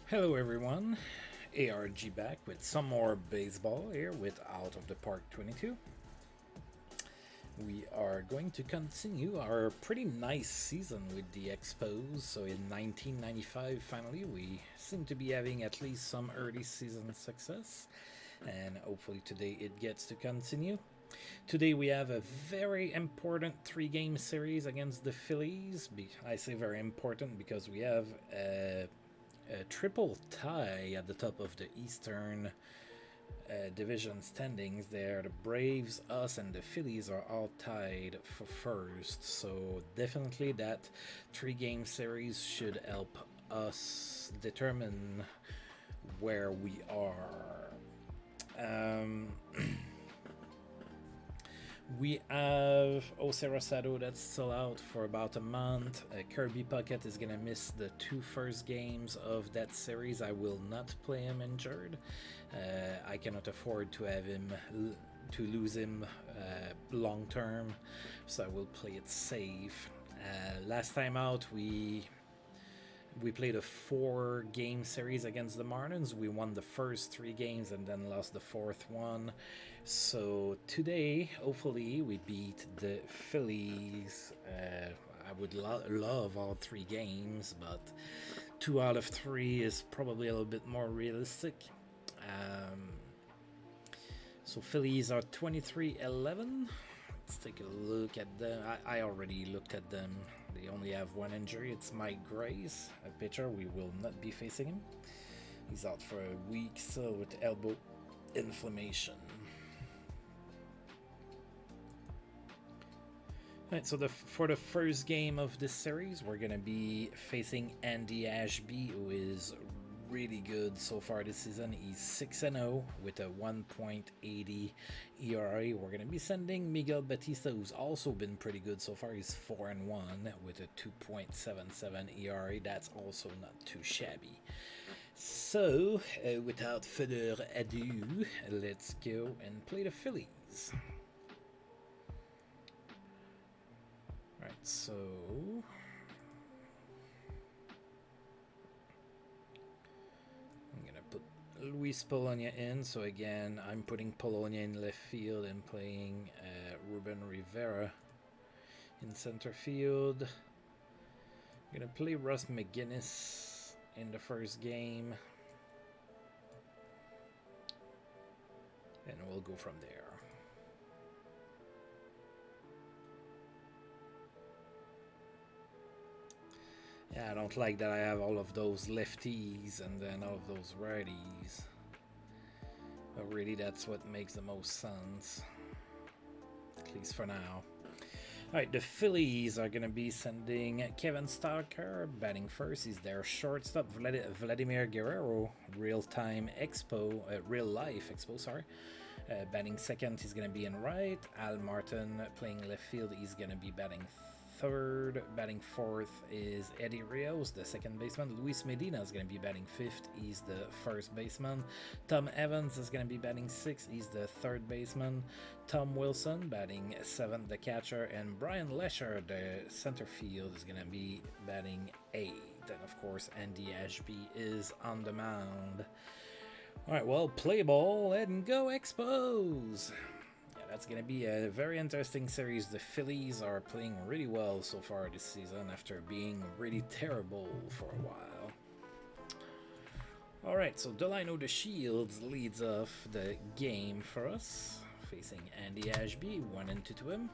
Hello everyone, ARG back with some more baseball here with Out of the Park 22. We are going to continue our pretty nice season with the Expos. So in 1995 finally we seem to be having at least some early season success, and hopefully today it gets to continue. Today we have a very important three-game series against the Phillies. I say very important because we have a triple tie at the top of the Eastern division standings there. The Braves, us, and the Phillies are all tied for first. So definitely that three-game series should help us determine where we are. We have Jose Rosado that's still out for about a month. Kirby Puckett is going to miss the two first games of that series. I will not play him injured. I cannot afford to have him to lose him long term, so I will play it safe. Last time out, we played a 4-game series against the Marlins. We won the first 3 games and then lost the fourth one. So today, hopefully, we beat the Phillies. I would love all 3 games, but 2 out of 3 is probably a little bit more realistic. So Phillies are 23-11. Let's take a look at them. I already looked at them. They only have one injury. It's Mike Grace, a pitcher. We will not be facing him. He's out for a week still with elbow inflammation. Alright, so for the first game of this series, we're going to be facing Andy Ashby, who is really good so far this season. He's 6-0 with a 1.80 ERA. We're going to be sending Miguel Batista, who's also been pretty good so far. He's 4-1 with a 2.77 ERA. That's also not too shabby. So, without further ado, let's go and play the Phillies. Alright, so Luis Polonia in. So again, I'm putting Polonia in left field and playing Ruben Rivera in center field. I'm gonna play Russ McGinnis in the first game, and we'll go from there. Yeah, I don't like that I have all of those lefties and then all of those righties. But really, that's what makes the most sense. At least for now. Alright, the Phillies are going to be sending Kevin Stalker batting first. He's their shortstop. Vladimir Guerrero, real-life Expo, sorry. Batting second, he's going to be in right. Al Martin playing left field. He's going to be batting third. Batting fourth is Eddie Rios, the second baseman. Luis Medina is going to be batting fifth. He's the first baseman. Tom Evans is going to be batting sixth. He's the third baseman. Tom Wilson batting seventh, the catcher. And Brian Lesher, the center field, is going to be batting eighth. And of course, Andy Ashby is on the mound. Alright, well, play ball and go Expos! That's going to be a very interesting series. The Phillies are playing really well so far this season after being really terrible for a while. Alright, so Delino the Shields leads off the game for us, facing Andy Ashby, 1-2 to him.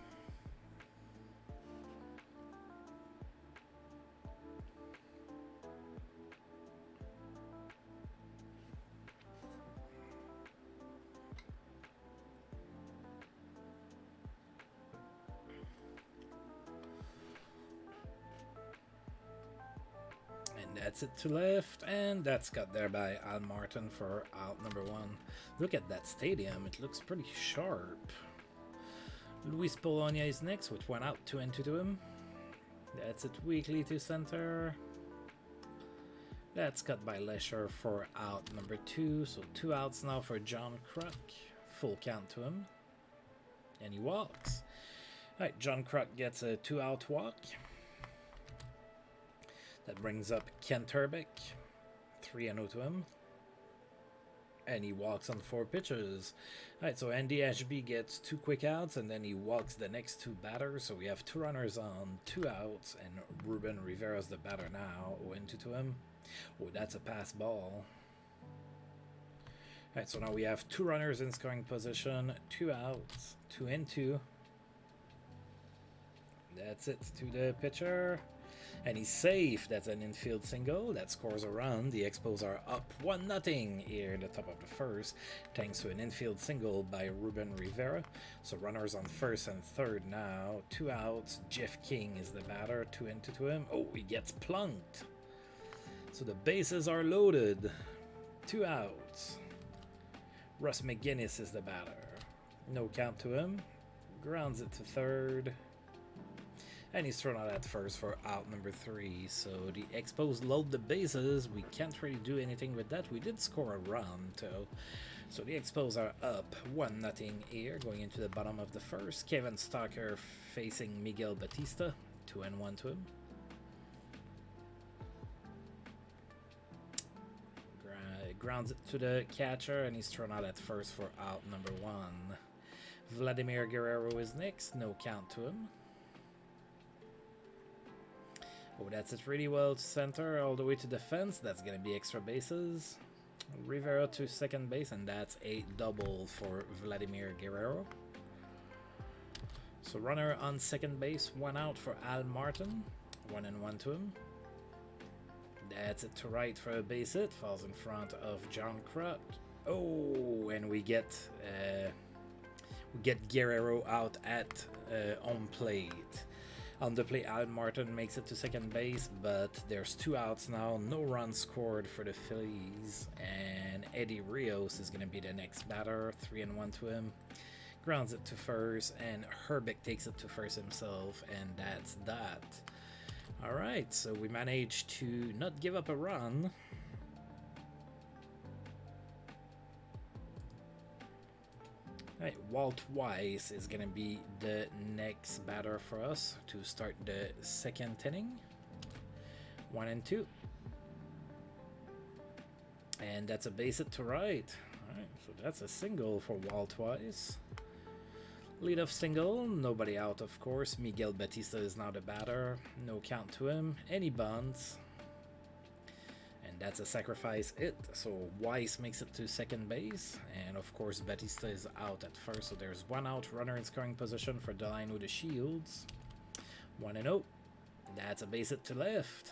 That's it to left, and that's got there by Al Martin for out number 1. Look at that stadium, it looks pretty sharp. Luis Polonia is next with 1 out, 2-2 to him. That's it weakly to center. That's cut by Lesher for out number 2, so 2 outs now for John Kruk. Full count to him, and he walks. Alright, John Kruk gets a 2-out walk. That brings up Ken Turbick. 3-0 to him. And he walks on 4 pitches. Alright, so Andy Ashby gets 2 quick outs, and then he walks the next 2 batters. So we have 2 runners on, 2 outs, and Ruben Rivera's the batter now. 0-2 to him. Oh, that's a pass ball. Alright, so now we have 2 runners in scoring position, 2 outs, 2-2. That's it to the pitcher. And he's safe. That's an infield single. That scores a run. The Expos are up 1-0 here in the top of the first, thanks to an infield single by Ruben Rivera. So runners on first and third now. 2 outs. Jeff King is the batter. 2-2 to him. Oh, he gets plunked. So the bases are loaded. 2 outs. Russ McGinnis is the batter. No count to him. Grounds it to third. And he's thrown out at first for out number 3. So the Expos load the bases. We can't really do anything with that. We did score a run, though. So the Expos are up 1-0 here, going into the bottom of the first. Kevin Stalker facing Miguel Batista. 2-1 to him. Grounds it to the catcher, and he's thrown out at first for out number 1. Vladimir Guerrero is next. No count to him. Oh, that's it really well to center, all the way to the fence. That's going to be extra bases. Rivera to second base, and that's a double for Vladimir Guerrero. So runner on second base, 1 out for Al Martin. 1-1 to him. That's it to right for a base hit. Falls in front of John Kruk. Oh, and we get Guerrero out at home plate. On the play, Al Martin makes it to second base, but there's 2 outs now. No runs scored for the Phillies. And Eddie Rios is going to be the next batter. 3-1 to him. Grounds it to first, and Herbeck takes it to first himself, and that's that. Alright, so we managed to not give up a run. Alright, Walt Weiss is going to be the next batter for us to start the second inning. 1-2. And that's a base hit to right. Alright, so that's a single for Walt Weiss. Leadoff single, nobody out, of course. Miguel Batista is now the batter. No count to him. Any bunts. And that's a sacrifice hit. So Weiss makes it to second base. And of course, Batista is out at first. So there's 1 out, runner in scoring position for Delino the Shields. 1-0. That's a base hit to left.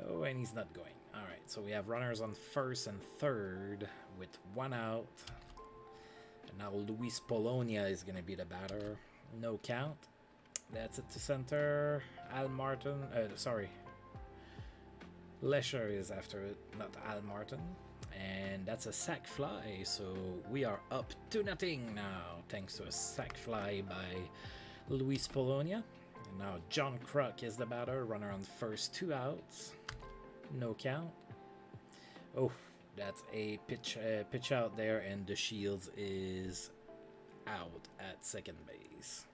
Oh, and he's not going. Alright, so we have runners on first and third with 1 out. Now Luis Polonia is going to be the batter. No count. That's it to center. Al Martin. Lesher is after it, not Al Martin. And that's a sac fly. So we are up 2-0 now, thanks to a sac fly by Luis Polonia. And now John Kruk is the batter. Runner on first, 2 outs. No count. Oh. That's a pitch out there, and the Shields is out at second base.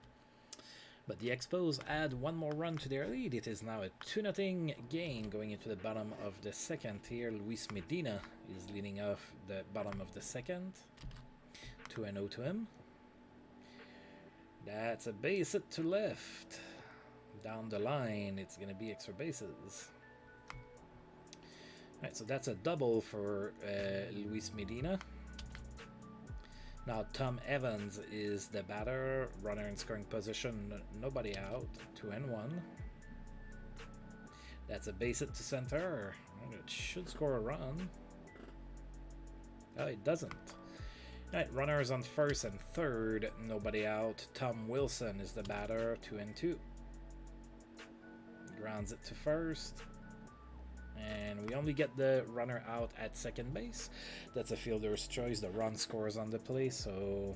But the Expos add 1 more run to their lead. It is now a 2-0 game going into the bottom of the second here. Luis Medina is leading off the bottom of the second. 2-0 to him. That's a base hit to left. Down the line, it's going to be extra bases. Right, so that's a double for Luis Medina. Now Tom Evans is the batter, runner in scoring position, nobody out, 2-1. That's a base hit to center. It should score a run. Oh, it doesn't. Right, runners on first and third, nobody out. Tom Wilson is the batter, 2-2. Grounds it to first. And we only get the runner out at second base. That's a fielder's choice. The run scores on the play, so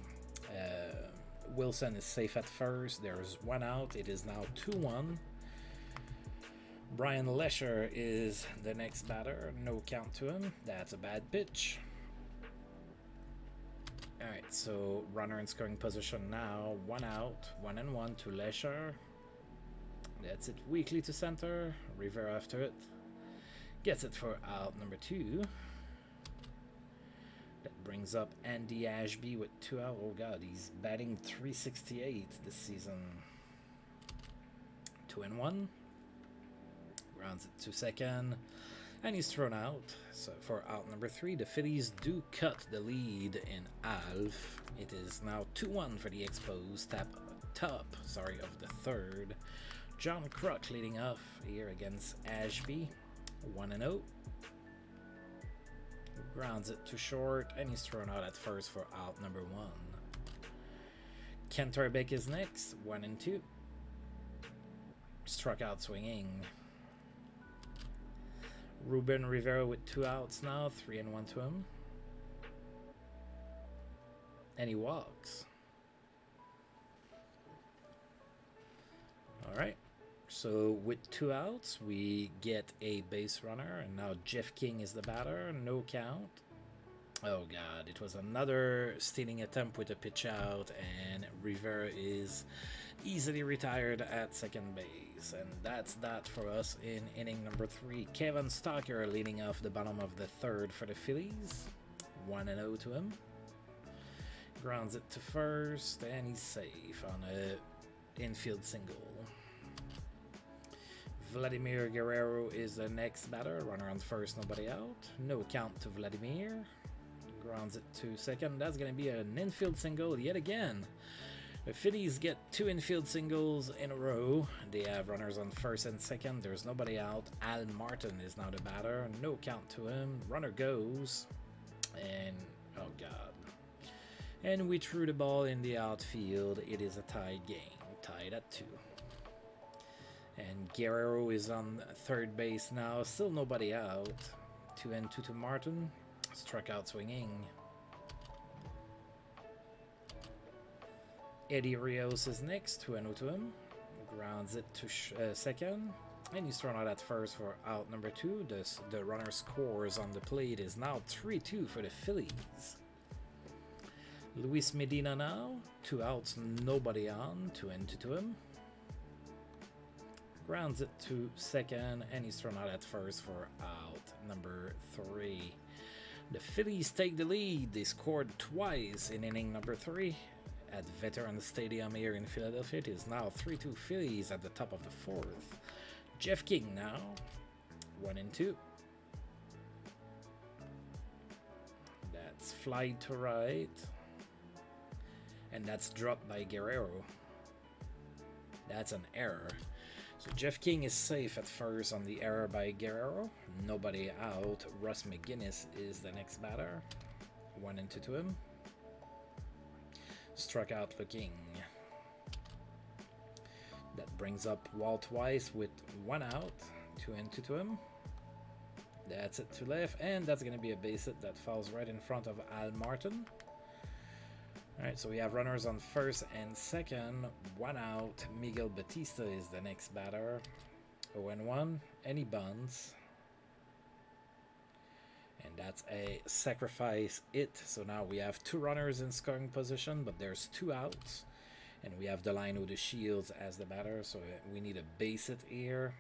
Wilson is safe at first. There's 1 out. It is now 2-1. Brian Lesher is the next batter. No count to him. That's a bad pitch. Alright, so runner in scoring position now. 1 out. 1-1 to Lesher. That's it weakly to center. Rivera after it. Gets it for out number 2. That brings up Andy Ashby with 2 out. Oh god, he's batting .368 this season. 2-1. Grounds it to second. And he's thrown out. So for out number 3, the Phillies do cut the lead in Alf. It is now 2-1 for the Expos. Top of the third. John Kruk leading off here against Ashby. 1-0. Grounds it to short, and he's thrown out at first for out number 1. Kenterbeck is next. 1-2. Struck out swinging. Ruben Rivera with 2 outs now, 3-1 to him. And he walks. Alright. So with 2 outs, we get a base runner, and now Jeff King is the batter. No count. Oh god, it was another stealing attempt with a pitch out, and Rivera is easily retired at second base. And that's that for us in inning number 3. Kevin Stalker leading off the bottom of the third for the Phillies. 1-0 to him. Grounds it to first, and he's safe on a infield single. Vladimir Guerrero is the next batter. Runner on first, nobody out. No count to Vladimir. Grounds it to second. That's going to be an infield single yet again. The Phillies get 2 infield singles in a row. They have runners on first and second. There's nobody out. Al Martin is now the batter. No count to him. Runner goes. And, oh god. And we threw the ball in the outfield. It is a tied game. Tied at 2. And Guerrero is on third base now. Still nobody out. 2-2 to Martin. Struck out swinging. Eddie Rios is next. 2-0 to him. Grounds it to second. And he's thrown out at first for out number 2. The runner scores on the plate is now 3-2 for the Phillies. Luis Medina now. 2 outs, nobody on. 2-2 to him. Grounds it to second, and he's thrown out at first for out number 3. The Phillies take the lead. They scored twice in inning number 3 at Veterans Stadium here in Philadelphia. It is now 3-2 Phillies at the top of the 4th. Jeff King now, 1-2. That's fly to right, and that's dropped by Guerrero. That's an error. So Jeff King is safe at first on the error by Guerrero. Nobody out. Russ McGinnis is the next batter. 1-2 to him. Struck out looking. That brings up Walt Weiss with 1 out. 2-2 to him. That's it to left, and that's going to be a base hit that falls right in front of Al Martin. Alright, so we have runners on first and second. 1 out. Miguel Batista is the next batter. 0-1. And he bunts. And that's a sacrifice hit. So now we have 2 runners in scoring position, but there's 2 outs. And we have Delino de Shields as the batter, so we need a base hit here.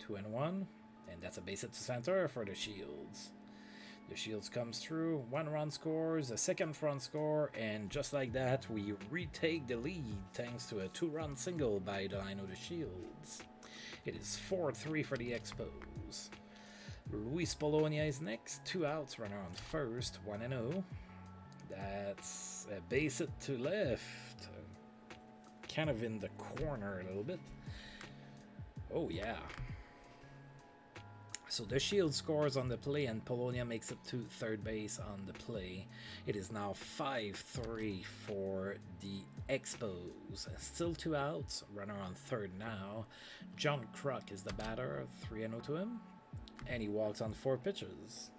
2-1. And that's a base hit to center for the Shields. The Shields comes through, 1 run scores, a second run score, and just like that, we retake the lead thanks to a 2-run single by Delino de Shields. It is 4-3 for the Expos. Luis Polonia is next, 2 outs, runner on first, 1-0. That's a base hit to left, kind of in the corner a little bit. Oh yeah. So the Shield scores on the play, and Polonia makes it to third base on the play. It is now 5-3 for the Expos. Still 2 outs. Runner on third now. John Kruk is the batter. 3-0 to him. And he walks on 4 pitches.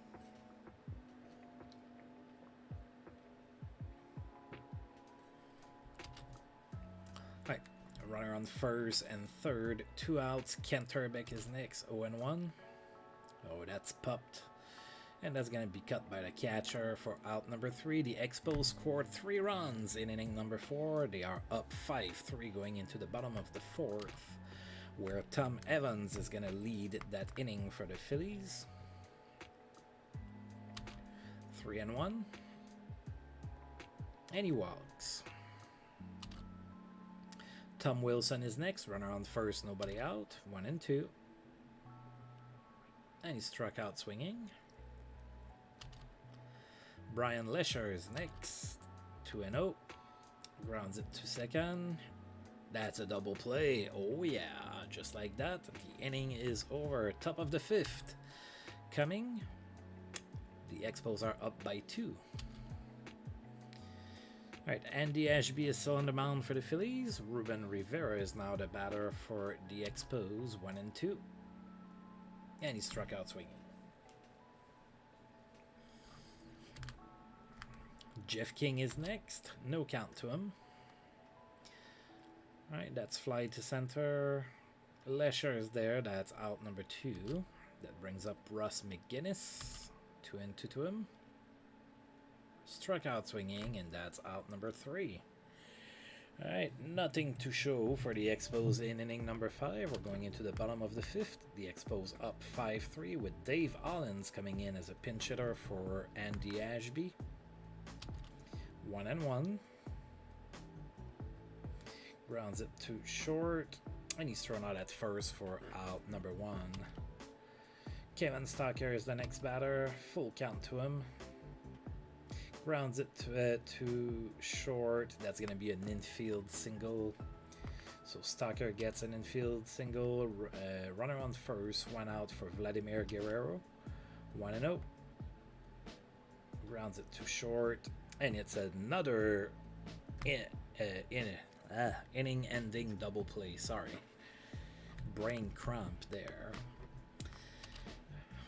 Right. Runner on first and third. 2 outs. Kenterbeck is next. 0-1. Oh, that's popped. And that's going to be cut by the catcher for out number 3. The Expos scored 3 runs in inning number 4. They are up 5-3 going into the bottom of the 4th. where Tom Evans is going to lead that inning for the Phillies. 3-1. And he walks. Tom Wilson is next. Runner on first, nobody out. 1-2. And he struck out swinging. Brian Lesher is next. 2-0. Grounds it to second. That's a double play. Oh yeah, just like that. The inning is over. Top of the fifth. Coming. The Expos are up by 2. Alright, Andy Ashby is still on the mound for the Phillies. Ruben Rivera is now the batter for the Expos. 1-2. And he struck out swinging. Jeff King is next. No count to him. Alright, that's fly to center. Lesher is there. That's out number 2. That brings up Russ McGinnis. 2-2 to him. Struck out swinging, and that's out number 3. Alright, nothing to show for the Expos in inning number 5. We're going into the bottom of the 5th. The Expos up 5-3 with Dave Hollins coming in as a pinch hitter for Andy Ashby. 1-1. Grounds it to short, and he's thrown out at first for out number 1. Kevin Stocker is the next batter. Full count to him. Grounds it to short. That's going to be an infield single. So Stocker gets an infield single. Runner on first. 1 out for Vladimir Guerrero. 1-0. Grounds it to short. And it's another inning-ending double play. Sorry. Brain cramp there.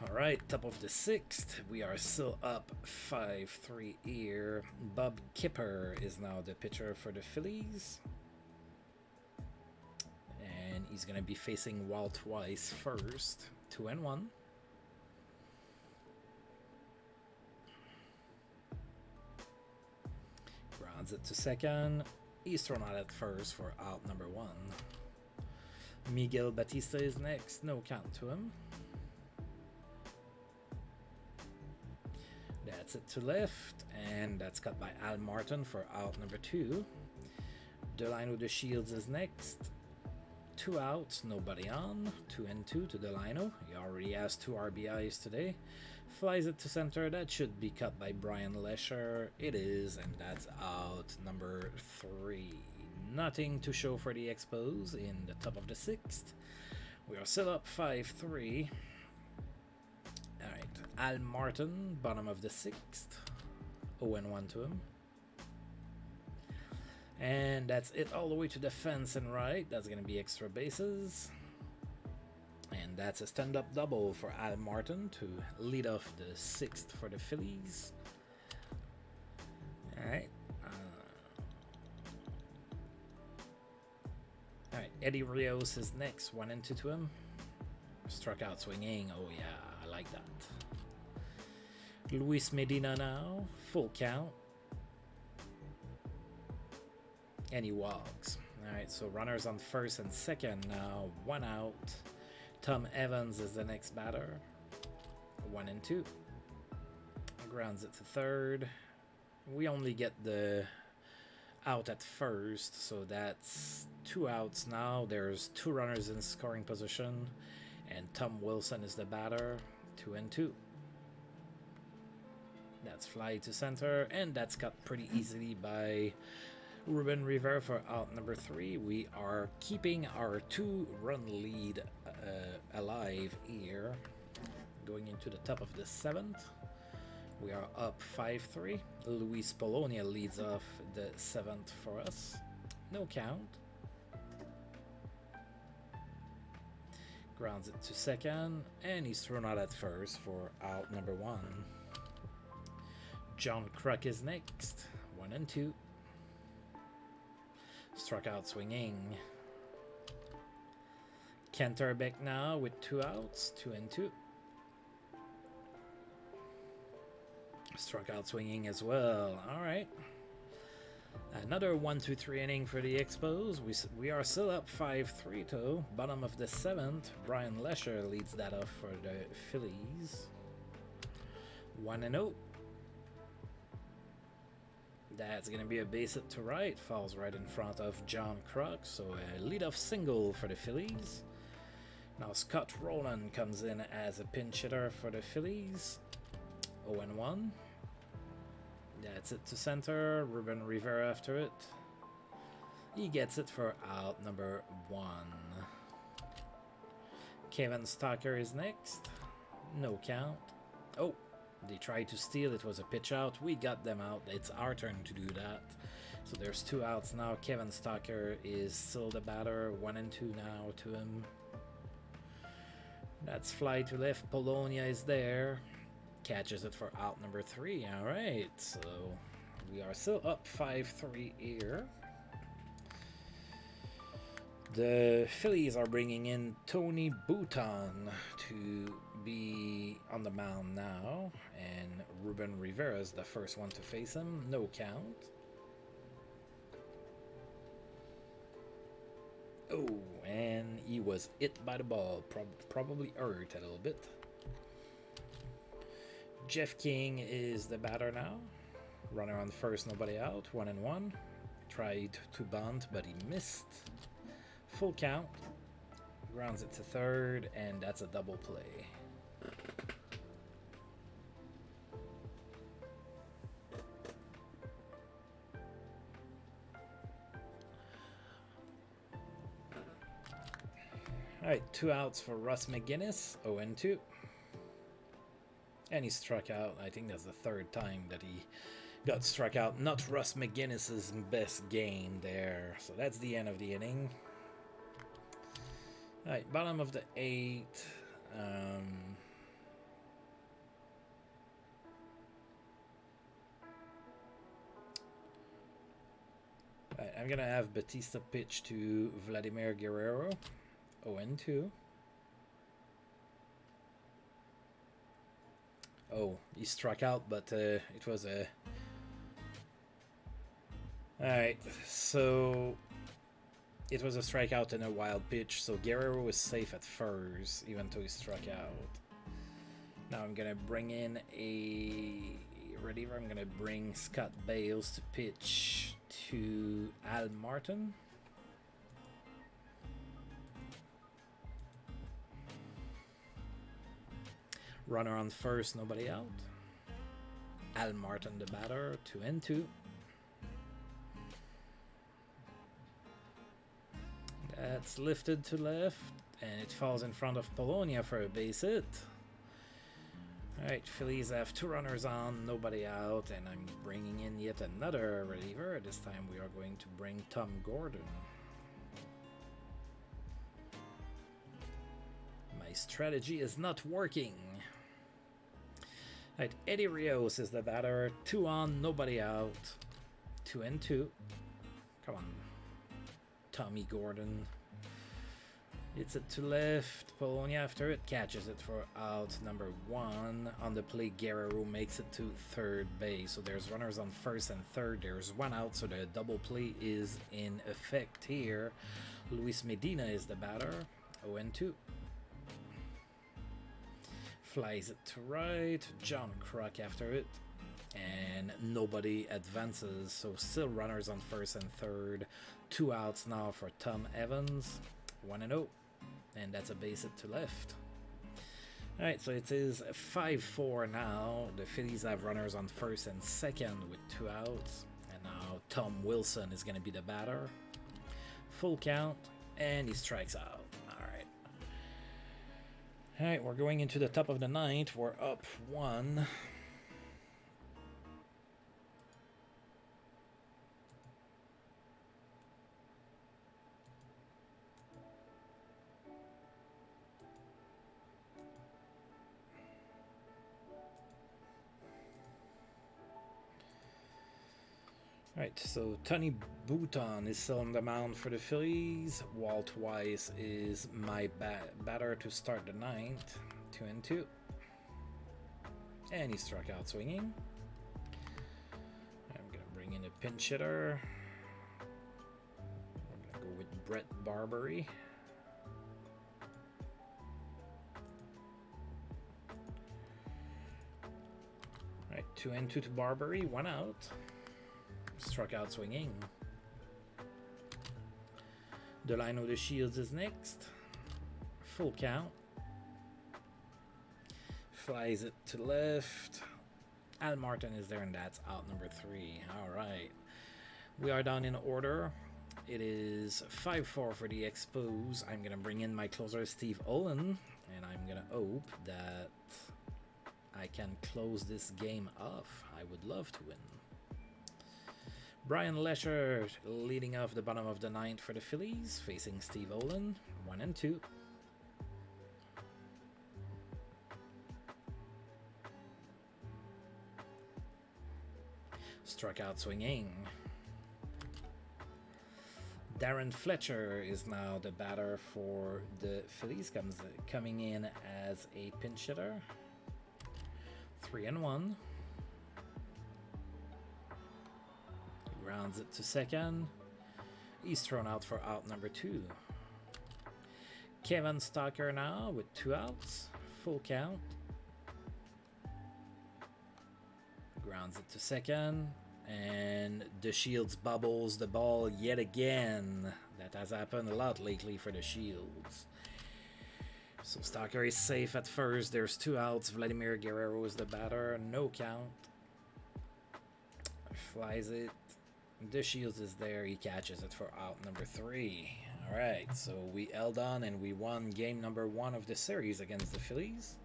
Alright, top of the 6th. We are still up 5-3 here. Bob Kipper is now the pitcher for the Phillies. And he's going to be facing Walt Weiss first. 2-1. Grounds it to second. He's thrown out at first for out number 1. Miguel Batista is next. No count to him. That's it to left, and that's cut by Al Martin for out number 2. Delino De Shields is next. 2 outs, nobody on. 2-2 to Delino. He already has 2 RBIs today. Flies it to center. That should be cut by Brian Lesher. It is, and that's out number 3. Nothing to show for the Expos in the top of the 6th. We are still up 5-3. Alright, Al Martin, bottom of the 6th. 0-1 to him. And that's it all the way to the fence and right. That's going to be extra bases. And that's a stand-up double for Al Martin to lead off the 6th for the Phillies. Alright. Alright, Eddie Rios is next. 1-2 to him. Struck out swinging. Oh yeah, I like that. Luis Medina now. Full count. And he walks. Alright, so runners on first and second now. 1 out. Tom Evans is the next batter. 1-2. Grounds it to third. We only get the out at first, so that's 2 outs now. There's 2 runners in scoring position, and Tom Wilson is the batter. 2-2. That's fly to center, and that's cut pretty easily by Ruben Rivera for out number 3. We are keeping our 2-run lead alive here. Going into the top of the 7th. We are up 5-3. Luis Polonia leads off the 7th for us. No count. Grounds it to second, and he's thrown out at first for out number 1. John Kruk is next. 1-2. Struck out swinging. Canterbeck now with 2 outs. 2-2. Struck out swinging as well. All right. Another 1-2-3 inning for the Expos. We are still up 5-3 though. Bottom of the 7th. Brian Lesher leads that off for the Phillies. 1-0. That's going to be a base hit to right. Falls right in front of John Kruk. So a leadoff single for the Phillies. Now Scott Rowland comes in as a pinch hitter for the Phillies. 0-1. That's it to center. Ruben Rivera after it. He gets it for out number 1. Kevin Stocker is next. No count. Oh, they tried to steal. It was a pitch out. We got them out. It's our turn to do that. So there's 2 outs now. Kevin Stocker is still the batter. 1-2 now to him. That's fly to left. Polonia is there. Catches it for out number 3. All right, so we are still up 5-3 here. The Phillies are bringing in Tony Bouton to be on the mound now, and Ruben Rivera is the first one to face him. No count. Oh, and he was hit by the ball. Probably hurt a little bit. Jeff King is the batter now. Runner on first, nobody out. 1-1. Tried to bunt, but he missed. Full count. Grounds it to third, and that's a double play. All right, 2 outs for Russ McGinnis. 0-2. And he struck out. I think that's the 3rd time that he got struck out. Not Russ McGinnis's best game there. So that's the end of the inning. All right, bottom of the 8th. Right, I'm going to have Batista pitch to Vladimir Guerrero. 0-2. Oh, he struck out, but it was a... Alright, so it was a strikeout and a wild pitch, so Guerrero was safe at first, even though he struck out. Now I'm going to bring in a reliever. I'm going to bring Scott Bales to pitch to Al Martin. Runner on first, nobody out. Al Martin the batter, 2-2. That's lifted to left, and it falls in front of Polonia for a base hit. Alright, Phillies have 2 runners on, nobody out, and I'm bringing in yet another reliever. This time we are going to bring Tom Gordon. My strategy is not working. Right, Eddie Rios is the batter. 2 on, nobody out. 2-2. Come on. Tommy Gordon. It's it to left. Polonia after it. Catches it for out number 1. On the play, Guerrero makes it to third base. So there's runners on first and third. There's 1 out, so the double play is in effect here. Luis Medina is the batter. 0-2. Flies it to right, John Kruk after it, and nobody advances, so still runners on first and third. 2 outs now for Tom Evans. 1-0, and that's a base hit to left. Alright, so it is 5-4 now. The Phillies have runners on first and second with 2 outs, and now Tom Wilson is going to be the batter. Full count, and he strikes out. Alright, we're going into the top of the 9th. We're up 1. Alright, so Tony Bouton is still on the mound for the Phillies. Walt Weiss is my batter to start the 9th. 2-2. And he struck out swinging. I'm going to bring in a pinch hitter. We're gonna go with Brett Barbary. Right, 2-2 to Barbary, 1 out. Struck out swinging. Delino the Shields is next. Full count. Flies it to left. Al Martin is there, and that's out number 3. All right. We are down in order. It is 5-4 for the Expos. I'm going to bring in my closer, Steve Olin, and I'm going to hope that I can close this game off. I would love to win. Brian Lesher leading off the bottom of the 9th for the Phillies, facing Steve Olin, 1-2. Struck out swinging. Darren Fletcher is now the batter for the Phillies, coming in as a pinch hitter. 3-1. Grounds it to second. He's thrown out for out number 2. Kevin Stalker now with 2 outs. Full count. Grounds it to second. And the Shields bubbles the ball yet again. That has happened a lot lately for the Shields. So Stalker is safe at first. There's 2 outs. Vladimir Guerrero is the batter. No count. Flies it. The Shields is there. He catches it for out number 3. Alright, so we held on and we won game number 1 of the series against the Phillies.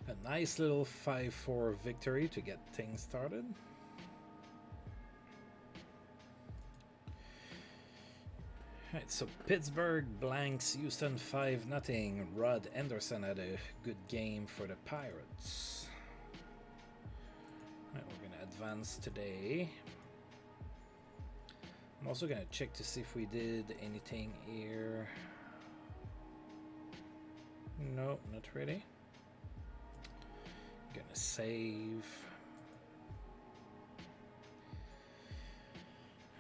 A nice little 5-4 victory to get things started. Alright, so Pittsburgh blanks Houston 5-0. Rod Anderson had a good game for the Pirates. Alright, we're going to advance today. I'm also going to check to see if we did anything here. No, not really. Gonna save.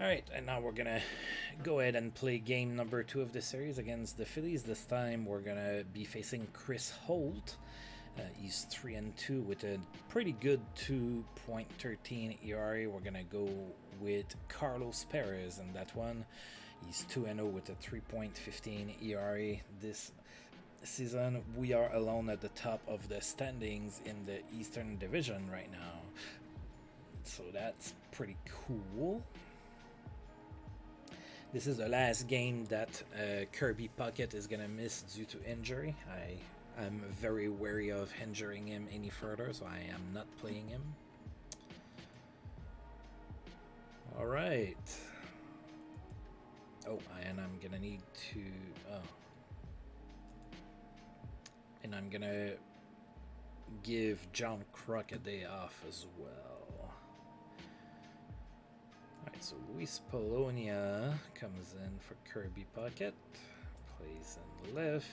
Alright, and now we're gonna go ahead and play game number 2 of the series against the Phillies. This time we're gonna be facing Chris Holt. He's 3-2 with a pretty good 2.13 ERA. We're gonna go with Carlos Perez in that one. He's 2-0 with a 3.15 ERA this season. We are alone at the top of the standings in the Eastern Division right now, so that's pretty cool. This is the last game that Kirby Puckett is gonna miss due to injury. I am very wary of injuring him any further, so I am not playing him. All right. Oh, and I'm gonna need to and I'm gonna give John Kruk a day off as well. Alright, so Luis Polonia comes in for Kirby Puckett. Plays in left.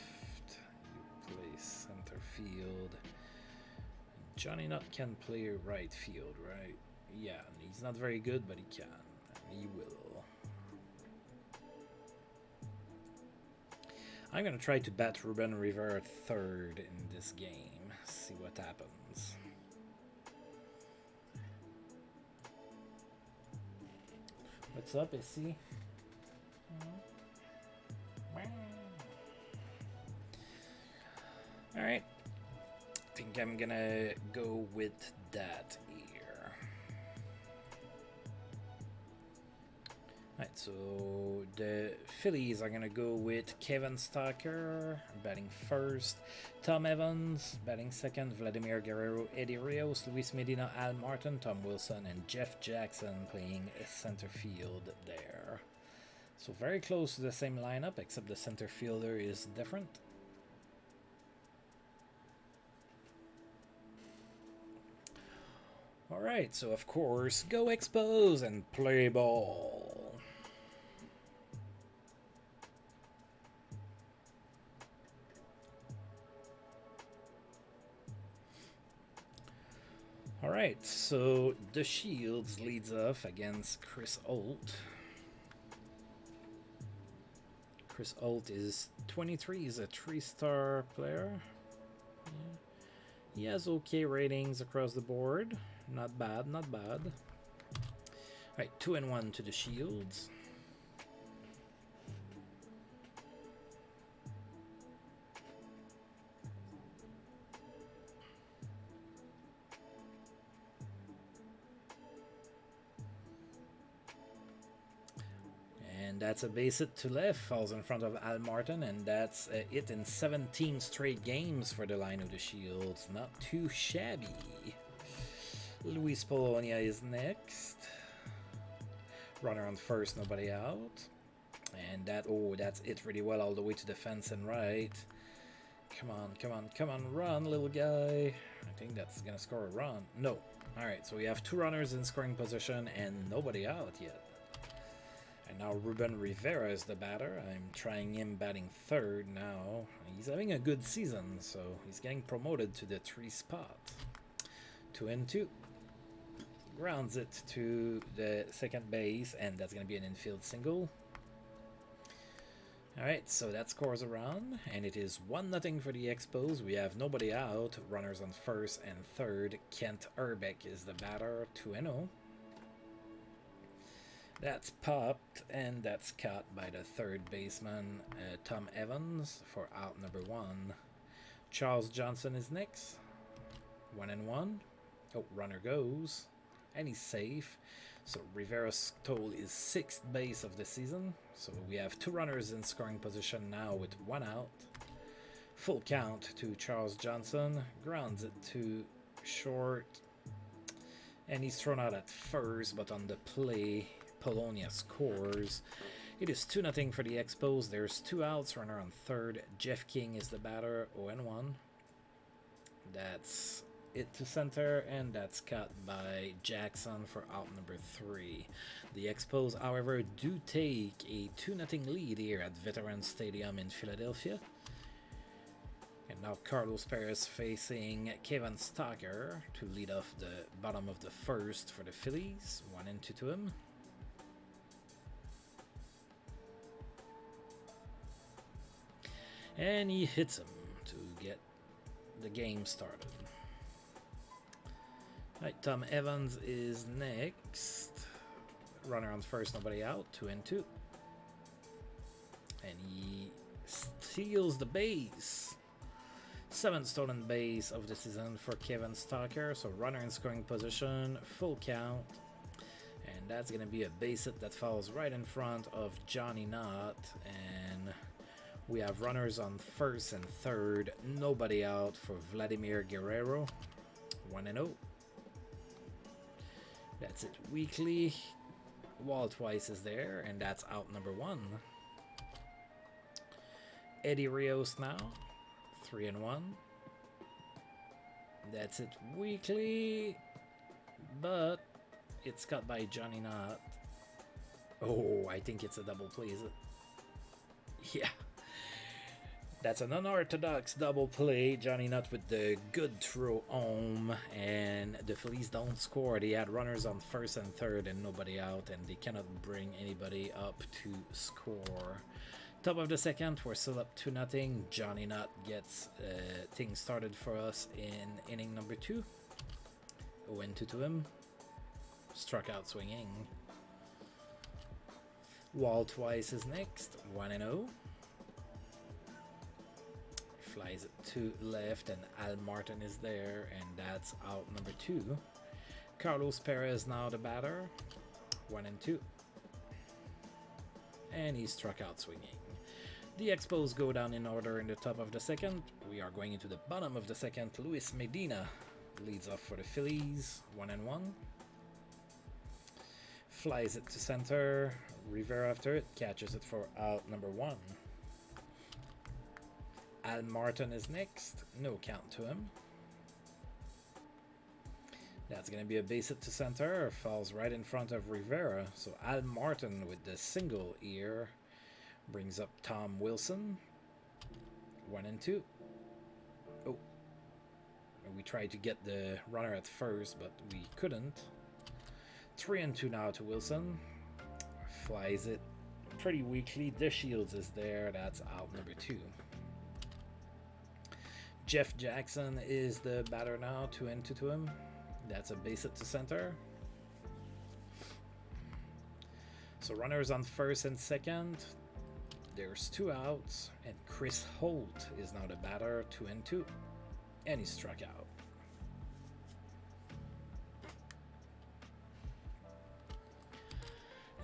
You play center field. Johnny Nutt can play right field, right? Yeah, he's not very good, but he can. And he will. I'm going to try to bat Ruben Rivera third in this game. See what happens. What's up, Issy? Alright. I think I'm going to go with that here. Alright, so the Phillies are going to go with Kevin Stalker batting first, Tom Evans batting second, Vladimir Guerrero, Eddie Rios, Luis Medina, Al Martin, Tom Wilson, and Jeff Jackson playing center field there. So very close to the same lineup, except the center fielder is different. Alright, so of course, go Expos and play ball. Alright, so the Shields leads off against Chris Holt. Chris Holt is 23, he's a 3-star player. Yeah. He has okay ratings across the board. Not bad, not bad. Alright, 2-1 to the Shields. And that's a base hit to left, falls in front of Al Martin, and that's a hit in 17 straight games for the line of the Shields. Not too shabby. Luis Polonia is next. Runner on first, nobody out. And that's it really well all the way to the fence and right. Come on, come on, come on, run, little guy. I think that's gonna score a run. No. Alright, so we have 2 runners in scoring position and nobody out yet. And now Ruben Rivera is the batter. I'm trying him batting third now. He's having a good season, so he's getting promoted to the 3 spot. 2-2. Grounds it to the second base, and that's going to be an infield single. Alright, so that scores a run, and it is 1-0 for the Expos. We have nobody out. Runners on first and third. Kent Urbeck is the batter. 2-0. That's popped, and that's caught by the third baseman, Tom Evans, for out number 1. Charles Johnson is next. 1-1. Oh, runner goes, and he's safe. So Rivera stole his 6th base of the season. So we have 2 runners in scoring position now with 1 out. Full count to Charles Johnson. Grounds it to short, and he's thrown out at first, but on the play, Polonia scores. It is 2-0 for the Expos. There's 2 outs, runner on third. Jeff King is the batter, 0-1. That's it to center, and that's caught by Jackson for out number 3. The Expos, however, do take a 2-0 lead here at Veterans Stadium in Philadelphia. And now Carlos Perez facing Kevin Stocker to lead off the bottom of the first for the Phillies. 1-2 to him. And he hits him to get the game started. Right, Tom Evans is next. Runner on first, nobody out. 2-2. And he steals the base. 7th stolen base of the season for Kevin Stocker. So runner in scoring position, full count. And that's going to be a base hit that falls right in front of Johnny Knott. And we have runners on first and third, nobody out for Vladimir Guerrero. 1-0. That's it weekly. Walt Weiss is there, and that's out number 1. Eddie Rios now. 3-1. That's it weekly, but it's cut by Johnny Knott. Oh, I think it's a double play, is it? Yeah. That's an unorthodox double play. Johnny Knott with the good throw home, and the Phillies don't score. They had runners on first and third and nobody out, and they cannot bring anybody up to score. Top of the second, we're still up 2-0. Johnny Knott gets things started for us in inning number 2. 0-2 to him. Struck out swinging. Walt Weiss is next. 1-0. Flies it to left, and Al Martin is there, and that's out number 2. Carlos Perez now the batter. 1-2. And he struck out swinging. The Expos go down in order in the top of the second. We are going into the bottom of the second. Luis Medina leads off for the Phillies. 1-1. Flies it to center. Rivera after it catches it for out number 1. Al Martin is next. No count to him. That's going to be a base hit to center. Falls right in front of Rivera. So Al Martin with the single here brings up Tom Wilson. 1-2. Oh. We tried to get the runner at first, but we couldn't. 3-2 now to Wilson. Flies it pretty weakly. The Shields is there. That's out number 2. Jeff Jackson is the batter now. 2-2 to him. That's a base hit to center. So runners on first and second. There's 2 outs, and Chris Holt is now the batter. 2-2, and he struck out.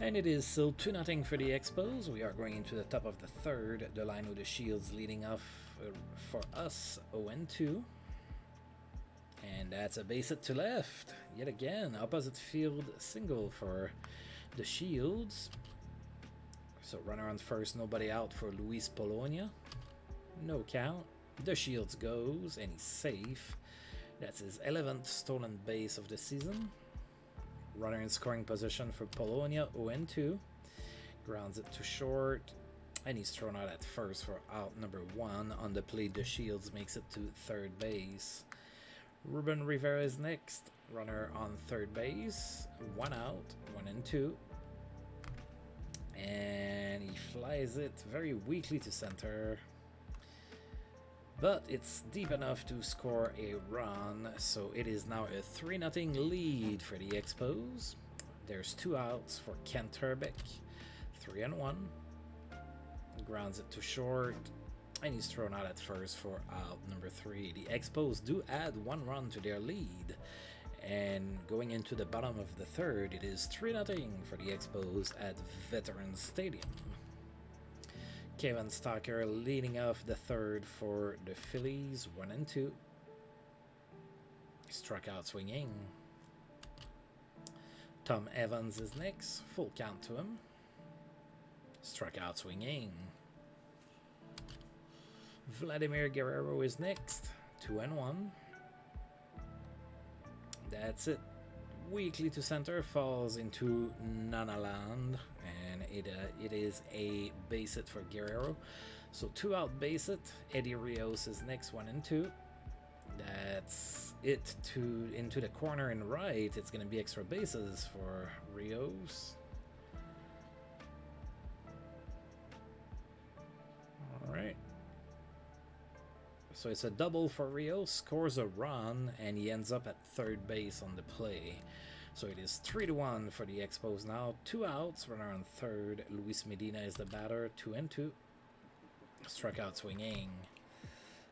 And it is still 2-0 for the Expos. We are going into the top of the third. The line with the Shields leading off for us 0-2. And that's a base hit to left. Yet again, opposite field single for the Shields. So runner on first, nobody out for Luis Polonia. No count. The Shields goes, and he's safe. That's his 11th stolen base of the season. Runner in scoring position for Polonia, 0-2. Grounds it to short, and he's thrown out at first for out number 1. On the plate, the Shields makes it to third base. Ruben Rivera is next. Runner on third base. 1 out, 1-2. And he flies it very weakly to center. But it's deep enough to score a run, so it is now a 3-0 lead for the Expos. There's 2 outs for Kent Herbeck. 3-1. Grounds it to short, and he's thrown out at first for out number 3. The Expos do add 1 run to their lead. And going into the bottom of the third, it is 3-0 for the Expos at Veterans Stadium. Kevin Stocker leading off the third for the Phillies, 1-2. Struck out swinging. Tom Evans is next, full count to him. Struck out swinging. Vladimir Guerrero is next, 2-1. That's it. Weakly to center, falls into Nana Land, and it is a base hit for Guerrero. So 2 out base hit. Eddie Rios is next, 1-2. That's it into the corner and right. It's going to be extra bases for Rios. All right. So it's a double for Rios, scores a run, and he ends up at third base on the play. So it is 3-1 for the Expos now. 2 outs, runner on third. Luis Medina is the batter, 2-2. Struck out swinging.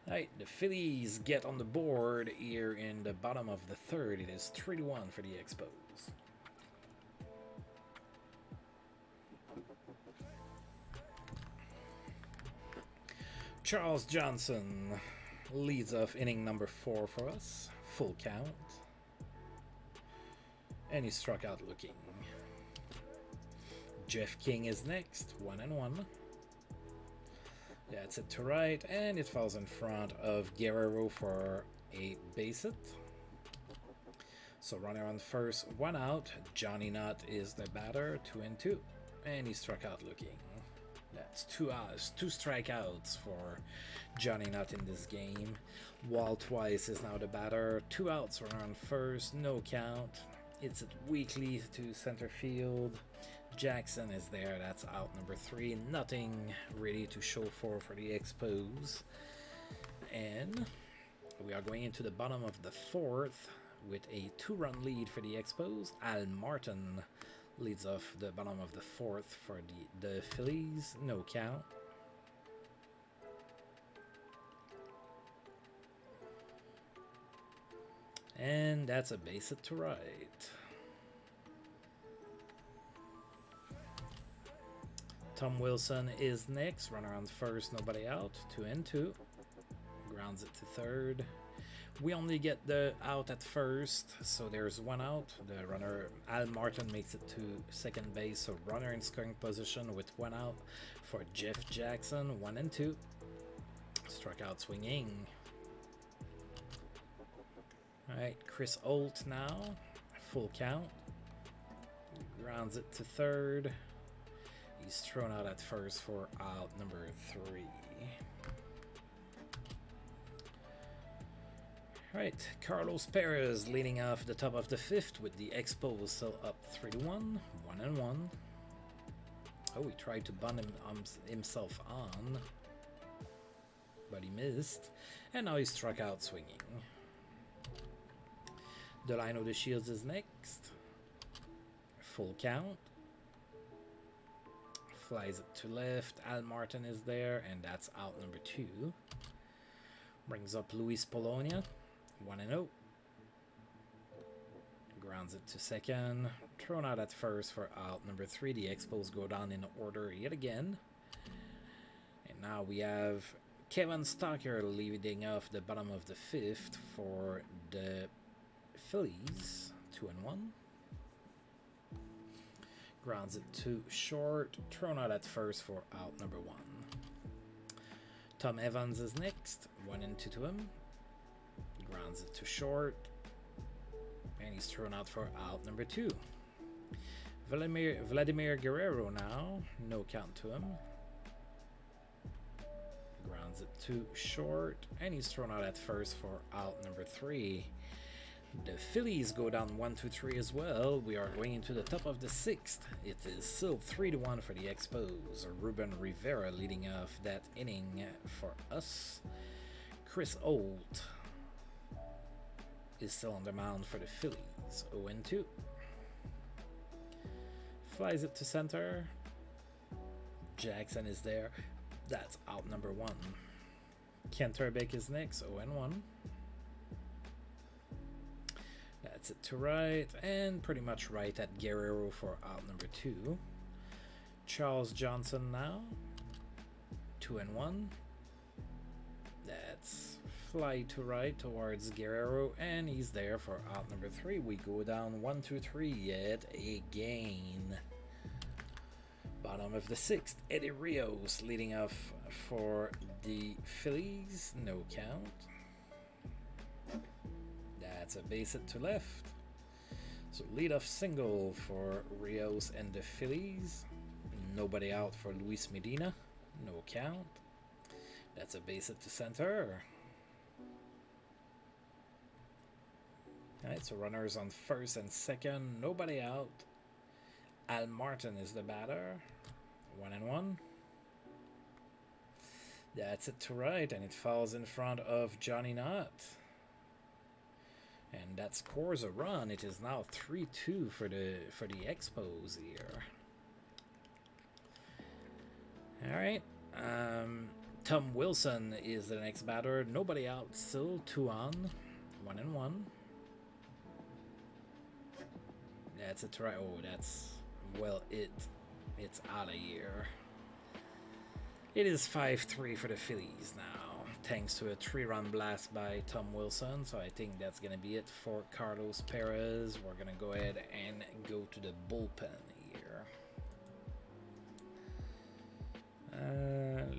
Alright, the Phillies get on the board here in the bottom of the third. It is 3-1 for the Expos. Charles Johnson leads off inning number 4 for us. Full count. And he struck out looking. Jeff King is next. 1-1. That's it to right. And it falls in front of Guerrero for a base hit. So runner on first, 1 out. Johnny Nutt is the batter. 2-2. And he struck out looking. That's 2 outs, 2 strikeouts for Johnny Nutt in this game. Walt Weiss is now the batter. 2 outs, runner on first, no count. It's it weakly to center field. Jackson is there. That's out number 3. Nothing really to show for the Expos. And we are going into the bottom of the fourth with a 2-run lead for the Expos. Al Martin leads off the bottom of the fourth for the Phillies. No count. And that's a base hit to right. Tom Wilson is next. Runner on first, nobody out. 2-2. Grounds it to third. We only get the out at first, so there's 1 out. The runner, Al Martin, makes it to second base, so runner in scoring position with 1 out for Jeff Jackson. 1-2. Struck out swinging. Alright, Chris Holt now. Full count. Grounds it to third. He's thrown out at first for out number 3. Right, Carlos Perez leading off the top of the fifth with the Expos still up 3-1, 1-1. Oh, he tried to bun himself on, but he missed, and now he struck out swinging. Delino the Shields is next. Full count. Flies it to left. Al Martin is there, and that's out number 2. Brings up Luis Polonia, 1-0. Grounds it to second. Thrown out at first for out number 3. The Expos go down in order yet again. And now we have Kevin Stocker leading off the bottom of the fifth for the Phillies, 2-1. Grounds it to short. Thrown out at first for out number 1. Tom Evans is next. 1-2 to him. Grounds it to short. And he's thrown out for out number 2. Vladimir Guerrero now. No count to him. Grounds it to short. And he's thrown out at first for out number 3. The Phillies go down 1-3 as well. We are going into the top of the sixth. It is still 3-1 for the Expos. Ruben Rivera leading off that inning for us. Chris Holt is still on the mound for the Phillies. 0-2. Flies it to center. Jackson is there. That's out number 1. Kenterbeck is next. 0-1. That's it to right, and pretty much right at Guerrero for out number 2. Charles Johnson now, 2-1. That's fly to right towards Guerrero, and he's there for out number 3. We go down 1-3 yet again. Bottom of the sixth, Eddie Rios leading off for the Phillies, no count. That's a base hit to left. So leadoff single for Rios and the Phillies. Nobody out for Luis Medina. No count. That's a base hit to center. Alright, so runners on first and second. Nobody out. Al Martin is the batter. 1-1. That's it to right, and it falls in front of Johnny Knott. And that scores a run. It is now 3-2 for the Expos here. All right. Tom Wilson is the next batter. Nobody out still. 2 on. 1-1. That's it. Right. Oh, that's well. It's out of here. It is 5-3 for the Phillies now, thanks to a 3-run blast by Tom Wilson. So I think that's going to be it for Carlos Perez. We're going to go ahead and go to the bullpen here.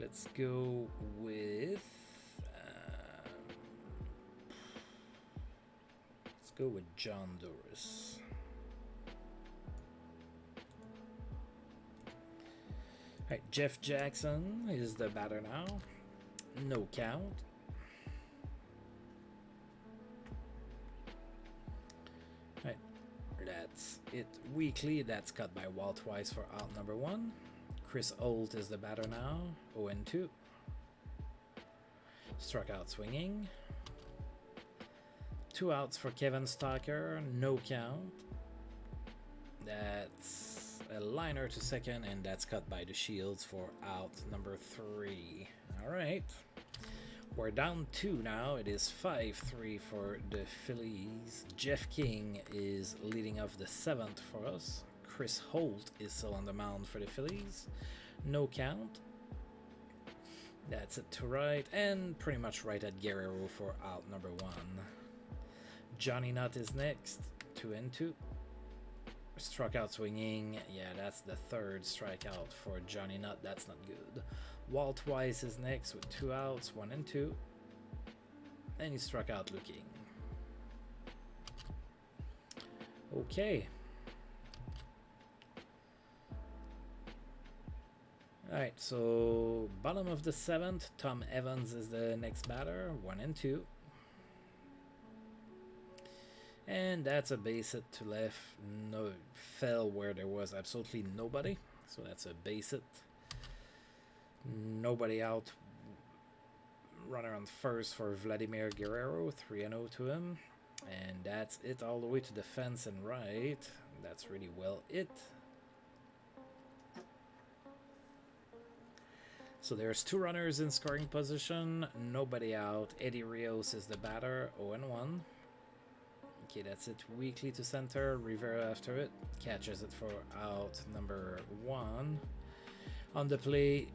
Let's go with John Doris. All right, Jeff Jackson is the batter now. No count. Right, that's it. Weekly, that's cut by Walt Weiss for out number 1. Chris Holt is the batter now. 0-2. Struck out swinging. 2 outs for Kevin Stocker. No count. That's a liner to second, and that's cut by the Shields for out number 3. All right. We're down 2 now. It is 5-3 for the Phillies. Jeff King is leading off the 7th for us. Chris Holt is still on the mound for the Phillies. No count. That's it to right, and pretty much right at Guerrero for out number 1. Johnny Knott is next. 2-2. Struck out swinging. Yeah, that's the 3rd strikeout for Johnny Knott. That's not good. Walt Weiss is next with 2 outs, 1-2. And he struck out looking. Okay. Alright, so bottom of the 7th, Tom Evans is the next batter, 1-2. And that's a base hit to left. No, fell where there was absolutely nobody. So that's a base hit. Nobody out. Runner on first for Vladimir Guerrero. 3-0 to him. And that's it all the way to the fence and right. That's really well it. So there's 2 runners in scoring position. Nobody out. Eddie Rios is the batter. 0-1. Okay, that's it. Weakly to center. Rivera after it. Catches it for out number 1. On the play,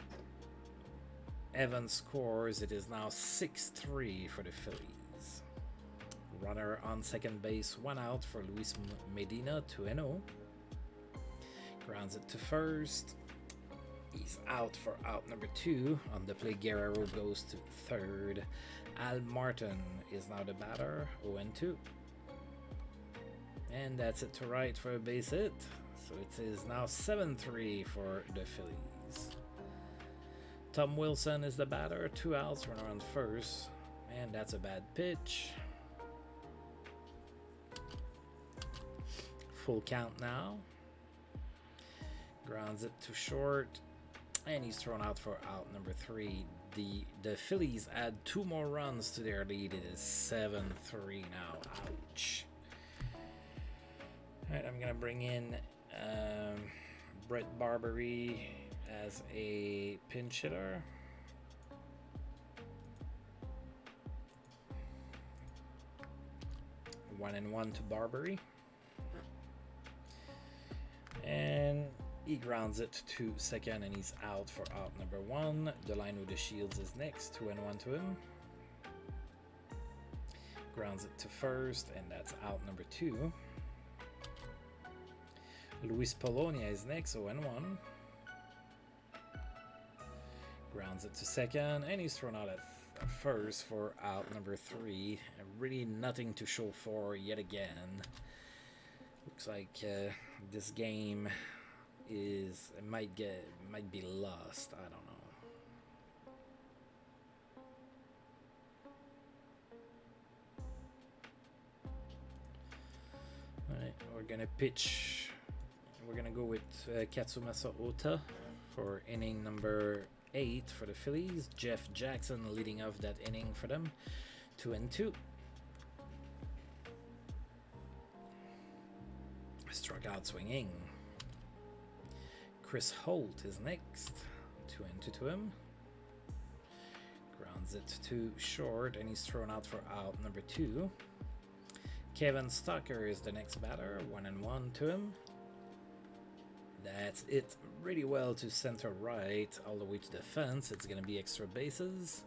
Evans scores. It is now 6-3 for the Phillies. Runner on second base. 1 out for Luis Medina. 2-0. Grounds it to first. He's out for out number 2. On the play, Guerrero goes to third. Al Martin is now the batter. 0-2. And that's it to right for a base hit. So it is now 7-3 for the Phillies. Tom Wilson is the batter. 2 outs, runner on first. And that's a bad pitch. Full count now. Grounds it to short. And he's thrown out for out number 3. The Phillies add 2 more runs to their lead. It is 7-3 now. Ouch. Alright, I'm going to bring in Brett Barbary as a pinch hitter. One and one to Barbary. And he grounds it to second and he's out for out number 1. The line with the Shields is next. 2-1 to him. Grounds it to first and that's out number 2. Luis Polonia is next, 0-1. Grounds it to second, and he's thrown out at first for out number 3. Really nothing to show for yet again. Looks like this game might be lost. I don't know. All right, we're gonna pitch. We're going to go with Katsumasa Ota for inning number 8 for the Phillies. Jeff Jackson leading off that inning for them. 2-2. Struck out swinging. Chris Holt is next. 2-2 to him. Grounds it to short and he's thrown out for out number 2. Kevin Stocker is the next batter. 1-1 to him. That's it really well to center right all the way to the fence. It's going to be extra bases.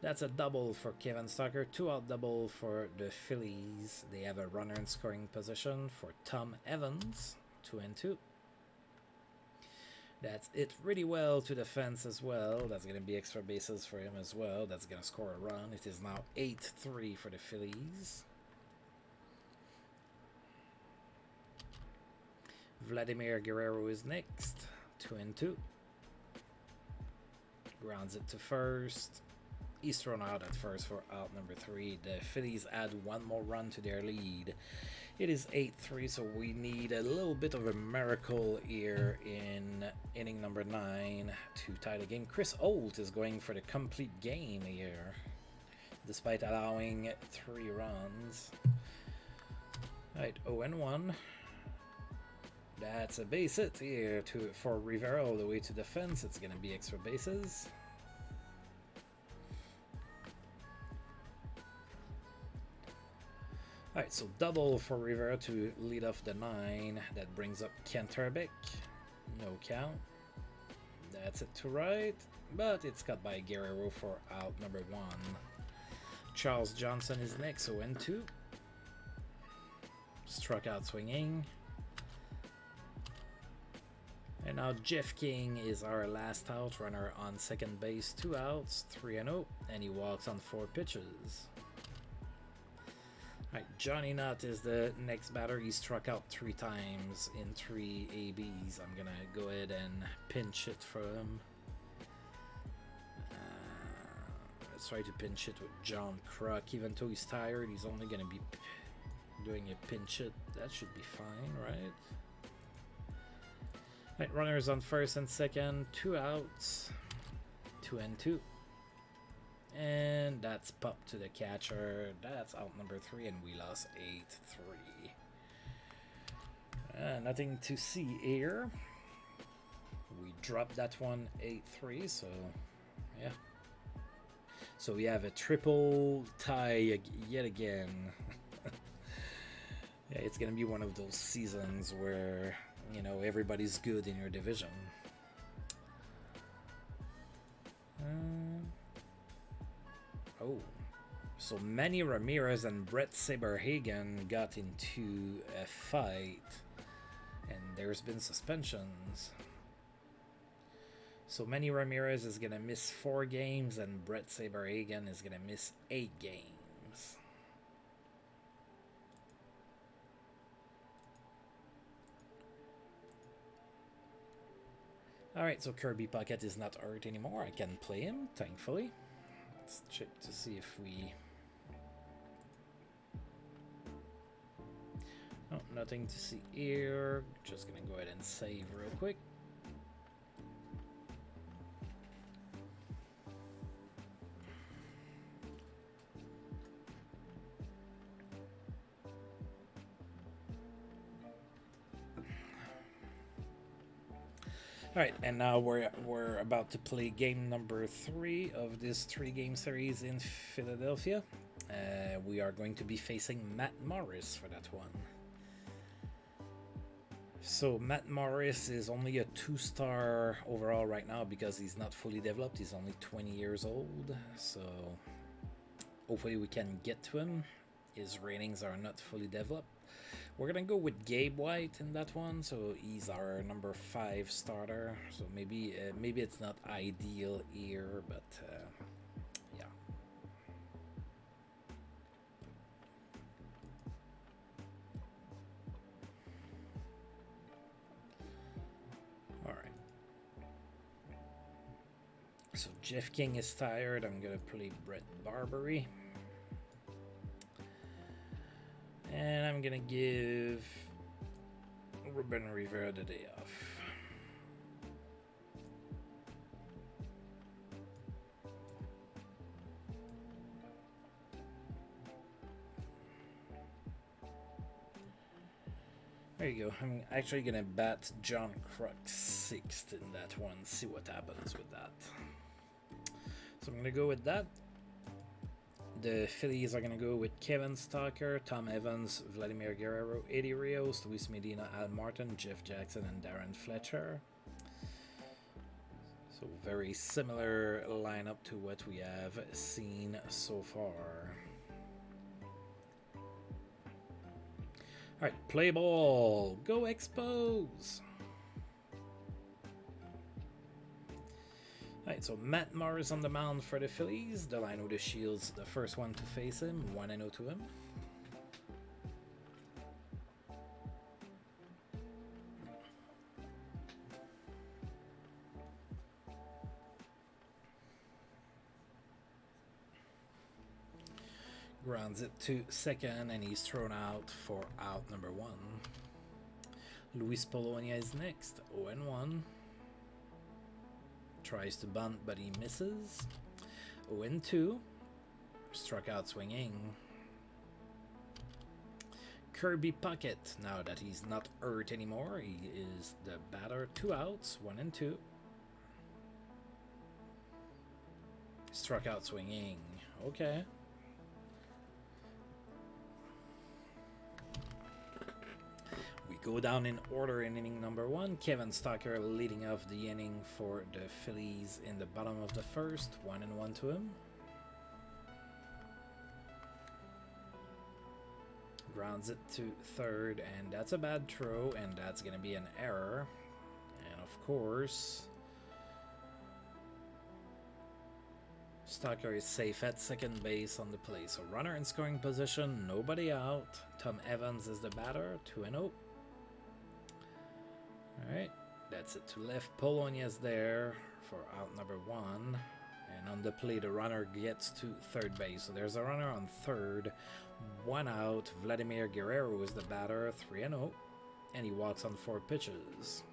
That's a double for Kevin Stocker. 2-out double for the Phillies. They have a runner in scoring position for Tom Evans. 2-2. That's it really well to the fence as well. That's going to be extra bases for him as well. That's going to score a run. It is now 8-3 for the Phillies. Vladimir Guerrero is next. 2-2. Grounds it to first. He's thrown out at first for out number 3. The Phillies add 1 more run to their lead. It is 8-3, so we need a little bit of a miracle here in inning number 9 to tie the game. Chris Holt is going for the complete game here, despite allowing 3 runs. Alright, 0-1. That's a base hit here for Rivera all the way to the fence. It's going to be extra bases. Alright, so double for Rivera to lead off the 9. That brings up Kent Herbeck. No count. That's it to right, but it's cut by Guerrero for out number 1. Charles Johnson is next, 0-2. Struck out swinging. And now Jeff King is our last out, runner on second base, 2 outs, 3-0, and he walks on 4 pitches. Alright, Johnny Nutt is the next batter. He struck out 3 times in 3 ABs. I'm gonna go ahead and pinch it for him. Let's try to pinch it with John Kruk. Even though he's tired, he's only gonna be doing a pinch hit. That should be fine, right? Right, runners on first and second, 2 outs, 2 and 2. And that's popped to the catcher. That's out number 3, and we lost 8-3. Nothing to see here. We dropped that one 8-3, so yeah. So we have a triple tie yet again. Yeah, it's gonna be one of those seasons where, you know, everybody's good in your division. Oh, so Manny Ramirez and Brett Saberhagen got into a fight, and there's been suspensions. So Manny Ramirez is gonna miss 4 games, and Brett Saberhagen is gonna miss 8 games. Alright, so Kirby Puckett is not hurt anymore. I can play him, thankfully. Let's check to see if we... Oh, nothing to see here. Just gonna go ahead and save real quick. Alright, and now we're about to play game number 3 of this 3-game series in Philadelphia. We are going to be facing Matt Morris for that one. So Matt Morris is only a 2-star overall right now because he's not fully developed. He's only 20 years old, so hopefully we can get to him. His ratings are not fully developed. We're gonna go with Gabe White in that one, so he's our number 5 starter. So maybe it's not ideal here, but yeah. All right. So Jeff King is tired. I'm gonna play Brett Barbary. And I'm gonna give Ruben Rivera the day off. There you go. I'm actually gonna bat John Kruk 6th in that one, see what happens with that. So I'm gonna go with that. The Phillies are going to go with Kevin Stalker, Tom Evans, Vladimir Guerrero, Eddie Rios, Luis Medina, Al Martin, Jeff Jackson, and Darren Fletcher. So very similar lineup to what we have seen so far. Alright, play ball. Go Expos! Alright, so Matt Morris on the mound for the Phillies. Delino the Shields, the first one to face him. 1-0 to him. Grounds it to second, and he's thrown out for out number 1. Luis Polonia is next. 0-1. Tries to bunt, but he misses. 0-2. Struck out swinging. Kirby Puckett, now that he's not hurt anymore, he is the batter. 2 outs, 1-2. Struck out swinging. Okay. Go down in order in inning number 1. Kevin Stalker leading off the inning for the Phillies in the bottom of the first. 1-1 to him. Grounds it to third, and that's a bad throw, and that's going to be an error. And of course, Stalker is safe at second base on the play. So runner in scoring position, nobody out. Tom Evans is the batter. 2-0. Alright, that's it to left. Polonia's there for out number 1. And on the play, the runner gets to third base. So there's a runner on third. 1 out. Vladimir Guerrero is the batter, 3-0, and he walks on 4 pitches.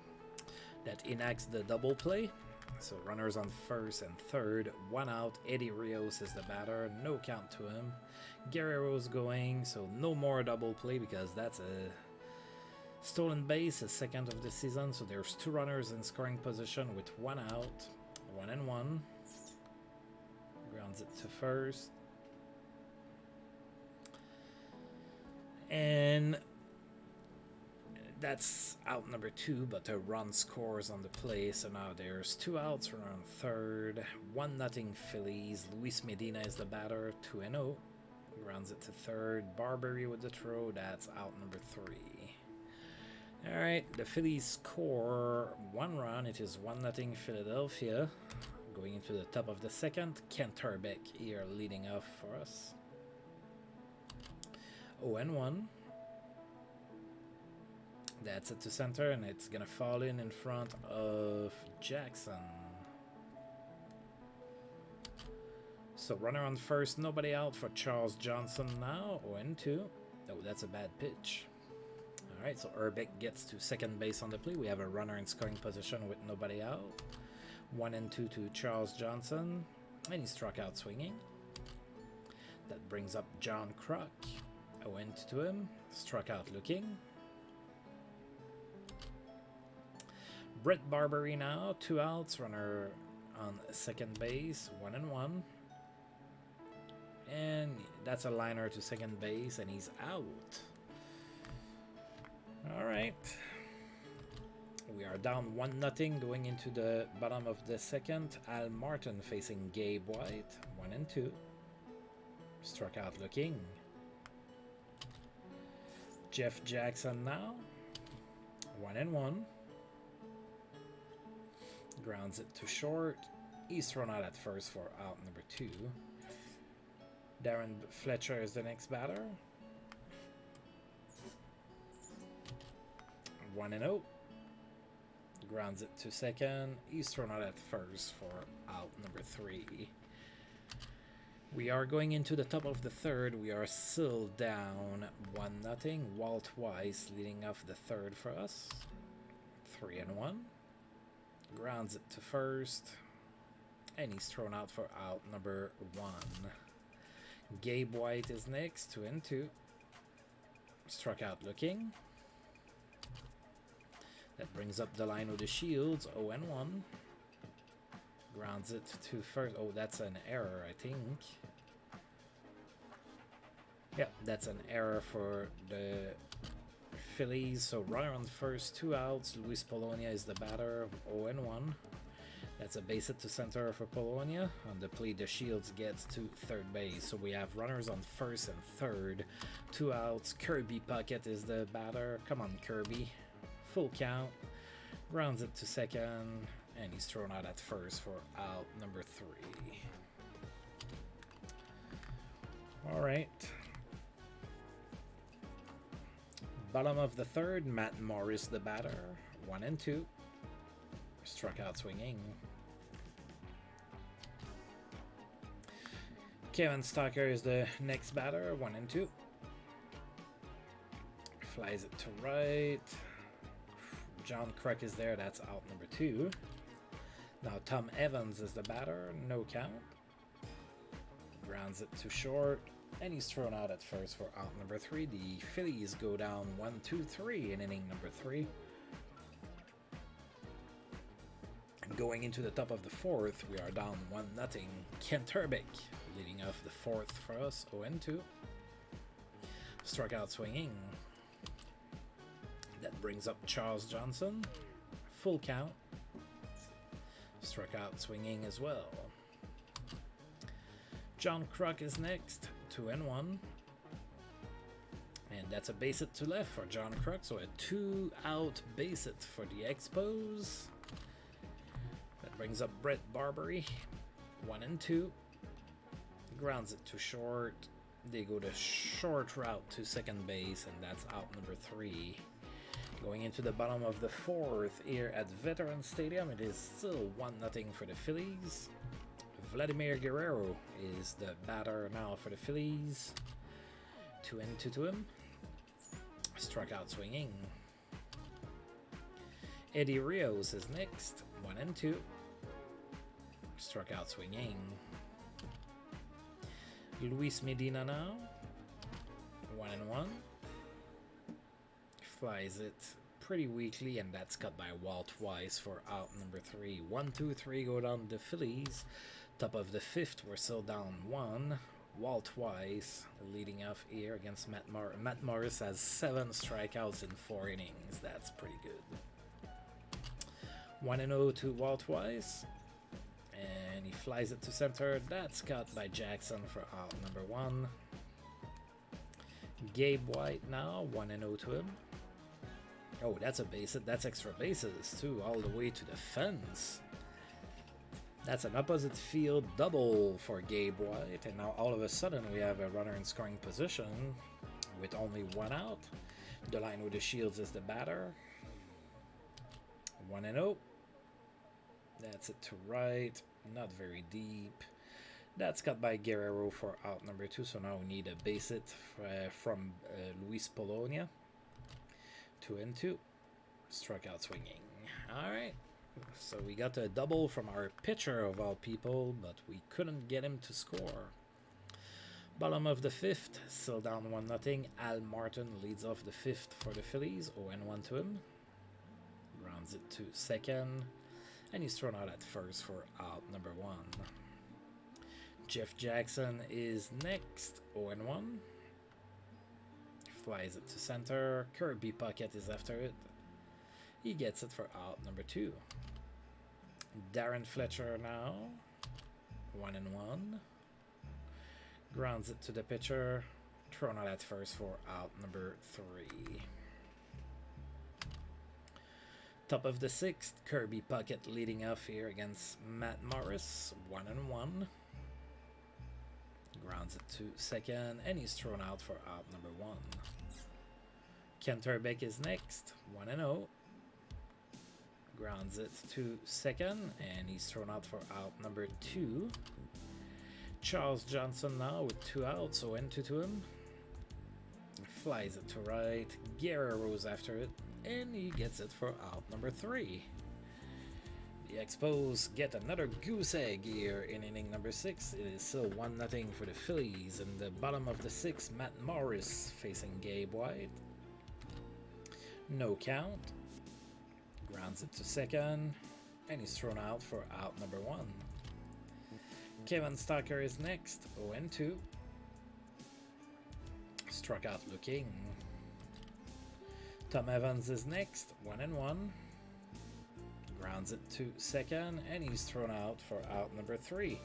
That enacts the double play. So runners on first and third, 1 out. Eddie Rios is the batter, no count to him. Guerrero's going, so no more double play because that's a stolen base, a second of the season. So there's 2 runners in scoring position with 1 out, 1-1. Grounds it to first. And that's out number 2, but a run scores on the play. So now there's 2 outs, runner on third, 1-0 Phillies. Luis Medina is the batter, 2-0. Grounds it to third. Barbary with the throw. That's out number 3. All right, the Phillies score 1 run. It is 1-0 Philadelphia. Going into the top of the second, Kent Herbeck here leading off for us. 0-1. That's it to center, and it's gonna fall in front of Jackson. So runner on first, nobody out for Charles Johnson now. 0-2. Oh, that's a bad pitch. All right, so Herbeck gets to second base on the play. We have a runner in scoring position with nobody out. 1-2 to Charles Johnson, and he struck out swinging. That brings up John Kruk. 0-2 to him, struck out looking. Brett Barbary now, 2 outs, runner on second base, 1-1. And that's a liner to second base, and he's out. All right. We are down 1-0 going into the bottom of the second. Al Martin facing Gabe White, 1-2. Struck out looking. Jeff Jackson now, 1-1. Grounds it to short. He's thrown out at first for out number 2. Darren Fletcher is the next batter. 1-0. Grounds it to second. He's thrown out at first for out number 3. We are going into the top of the third. We are still down 1-0. Walt Weiss leading off the third for us. 3-1. Grounds it to first. And he's thrown out for out number 1. Gabe White is next, 2-2. Struck out looking. That brings up the line of the Shields, 0-1. Grounds it to first. Oh, that's an error, I think. Yeah, that's an error for the Phillies. So runner on first, 2 outs. Luis Polonia is the batter, 0-1. That's a base hit to center for Polonia. On the play, the Shields gets to third base. So we have runners on first and third, 2 outs. Kirby Puckett is the batter. Come on, Kirby. Full count. Grounds it to second. And he's thrown out at first for out number 3. All right. Bottom of the third, Matt Morris the batter, 1-2. Struck out swinging. Kevin Stalker is the next batter, 1-2. Flies it to right. John Kruk is there, that's out number 2. Now Tom Evans is the batter, no count. Grounds it to short, and he's thrown out at first for out number 3. The Phillies go down 1-2-3 in inning number 3. And going into the top of the fourth, we are down 1-0. Kent Herbeck leading off the fourth for us, 0-2. Struck out swinging. That brings up Charles Johnson. Full count. Struck out swinging as well. John Kruk is next, 2-1. And that's a base hit to left for John Kruk, so a 2-out base hit for the Expos. That brings up Brett Barbary, 1-2. Grounds it to short. They go the short route to second base, and that's out number 3. Going into the bottom of the fourth here at Veterans Stadium, it is still 1-0 for the Phillies. Vladimir Guerrero is the batter now for the Phillies. 2-2 to him. Struck out swinging. Eddie Rios is next. 1-2. Struck out swinging. Luis Medina now. 1-1. Flies it pretty weakly, and that's cut by Walt twice for out number 3. 1-2-3 go down the Phillies. Top of the 5th, we're still down 1. Walt twice, leading off here against Matt Morris. Matt Morris has 7 strikeouts in 4 innings. That's pretty good. 1-0 to Walt twice. And he flies it to center. That's cut by Jackson for out number 1. Gabe White now, 1-0 to him. Oh, that's a base hit. That's extra bases too, all the way to the fence. That's an opposite field double for Gabe White, and now all of a sudden we have a runner in scoring position with only 1 out. The line with the Shields is the batter. 1-0. That's it to right, not very deep. That's cut by Guerrero for out number 2, so now we need a base hit from Luis Polonia. 2-2. Struck out swinging. Alright. So we got a double from our pitcher of all people, but we couldn't get him to score. Bottom of the 5th, still down 1-0. Al Martin leads off the 5th for the Phillies. 0-1 to him. Rounds it to second. And he's thrown out at first for out number 1. Jeff Jackson is next. 0-1. Flies it to center. Kirby Puckett is after it. He gets it for out number 2. Darren Fletcher now. 1-1. Grounds it to the pitcher. Thrown out at first for out number 3. Top of the 6th, Kirby Puckett leading off here against Matt Morris. 1-1. Grounds it to second, and he's thrown out for out number 1. Ken Turbeck is next. 1-0. Grounds it to second, and he's thrown out for out number 2. Charles Johnson now with 2 outs, so 0-2 to him. Flies it to right. Guerrero's after it, and he gets it for out number 3. The Expos get another goose egg here in inning number 6. It is still 1-0 for the Phillies. In the bottom of the 6th, Matt Morris facing Gabe White. No count. Grounds it to second, and he's thrown out for out number 1. Kevin Stalker is next. 0-2. Struck out looking. Tom Evans is next. 1-1. Grounds it to second, and he's thrown out for out number 3.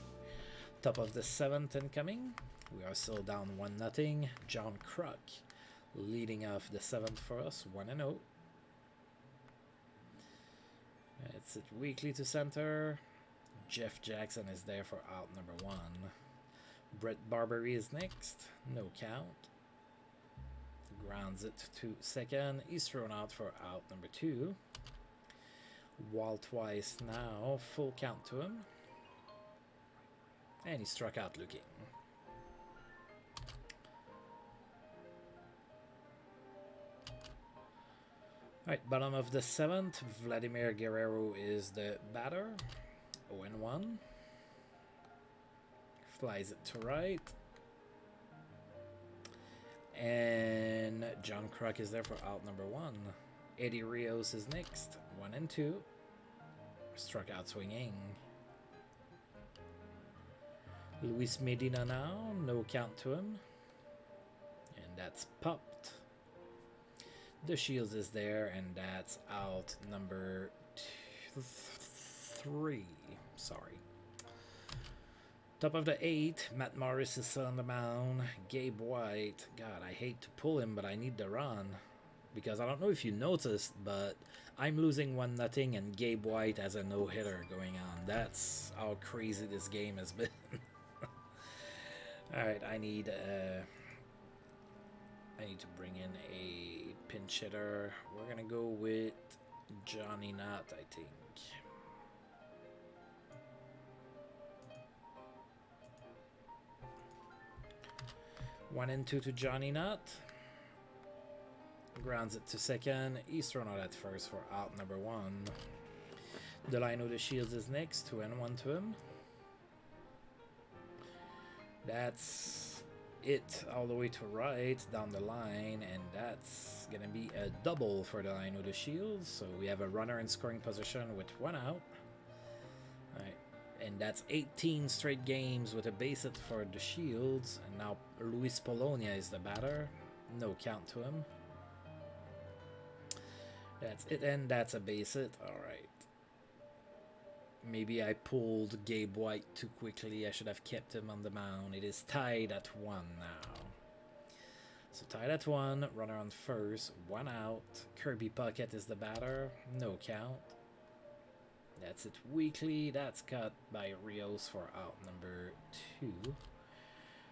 Top of the 7th incoming. We are still down 1-0. John Kruk leading off the 7th for us. 1-0. It's it weakly to center. Jeff Jackson is there for out number 1. Brett Barbery is next. No count. Grounds it to second. He's thrown out for out number 2. Walt twice now. Full count to him. And he struck out looking. Alright, bottom of the 7th, Vladimir Guerrero is the batter. 0-1. Flies it to right. And John Kruk is there for out number 1. Eddie Rios is next. 1-2. Struck out swinging. Luis Medina now. No count to him. And that's popped. The Shields is there, and that's out number 3. Sorry. Top of the 8th, Matt Morris is still on the mound. Gabe White. God, I hate to pull him, but I need the run. Because I don't know if you noticed, but I'm losing 1-0, and Gabe White has a no-hitter going on. That's how crazy this game has been. Alright, I need to bring in a pinch hitter. We're gonna go with Johnny Knott, I think. 1-2 to Johnny Nutt. Grounds it to second. He's thrown out at first for out number 1. Delino the Shields is next. 2-1 to him. That's it all the way to right down the line, and that's gonna be a double for Delino the Shields. So we have a runner in scoring position with 1 out. Alright, and that's 18 straight games with a base hit for the Shields, and now Luis Polonia is the batter. No count to him. That's it, and that's a base hit. Alright. Maybe I pulled Gabe White too quickly. I should have kept him on the mound. It is tied at 1 now. So tied at 1. Runner on first. 1 out. Kirby Puckett is the batter. No count. That's it weekly. That's cut by Rios for out number 2.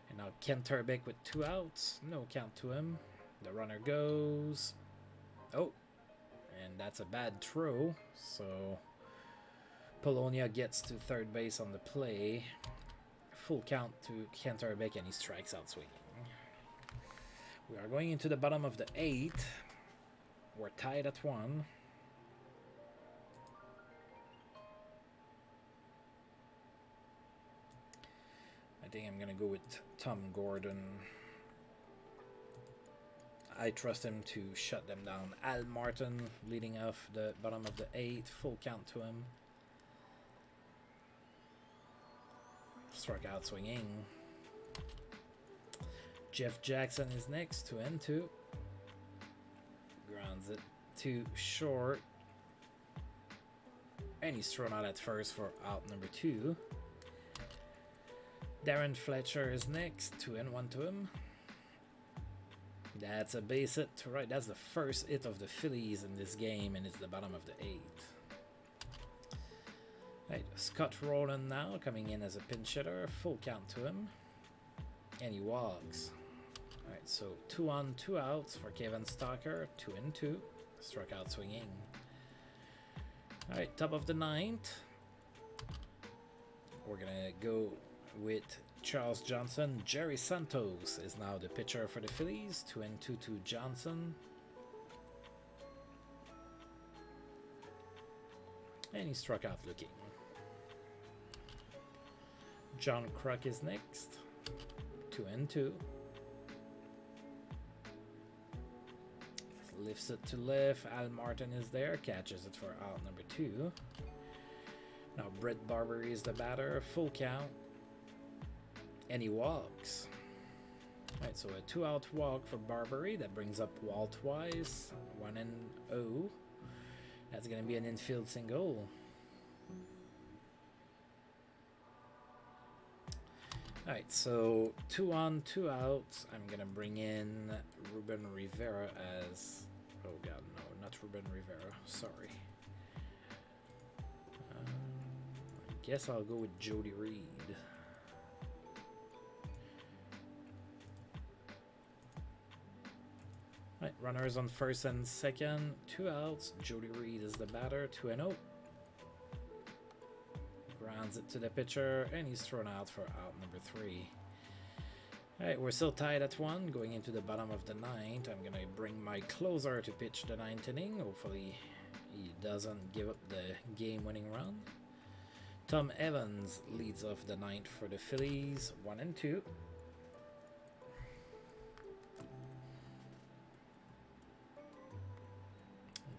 And now Ken Turbeck with 2 outs. No count to him. The runner goes. Oh. And that's a bad throw. So Polonia gets to third base on the play. Full count to Ken Turbeck, and he strikes out swinging. We are going into the bottom of the 8th. We're tied at 1. I think I'm going to go with Tom Gordon. I trust him to shut them down. Al Martin leading off the bottom of the 8th. Full count to him. Struck out swinging. Jeff Jackson is next. 2-2. Grounds it to short. And he's thrown out at first for out number 2. Darren Fletcher is next. 2-1 to him. That's a base hit to right. That's the first hit of the Phillies in this game, and it's the bottom of the 8th. Right, Scott Rowland now coming in as a pinch hitter. Full count to him. And he walks. Alright, so 2 on, 2 outs for Kevin Stalker. 2-2. Struck out swinging. Alright, top of the 9th. We're gonna go with Charles Johnson. Jerry Santos is now the pitcher for the Phillies. 2-2 to Johnson. And he struck out looking. John Kruk is next. 2-2. Lifts it to left. Al Martin is there. Catches it for out number 2. Now Brett Barbery is the batter. Full count. And he walks. Alright, so a 2-out walk for Barbery. That brings up Walt twice. 1-0. That's going to be an infield single. Alright, so 2 on, 2 outs. I'm going to bring in Ruben Rivera as... Oh god, no, not Ruben Rivera. Sorry. I guess I'll go with Jody Reed. Right, runners on first and second. 2 outs. Jody Reed is the batter. 2-0. Grounds it to the pitcher, and he's thrown out for out number 3. Alright, we're still tied at 1, going into the bottom of the 9th. I'm gonna bring my closer to pitch the 9th inning. Hopefully he doesn't give up the game-winning run. Tom Evans leads off the 9th for the Phillies. 1-2.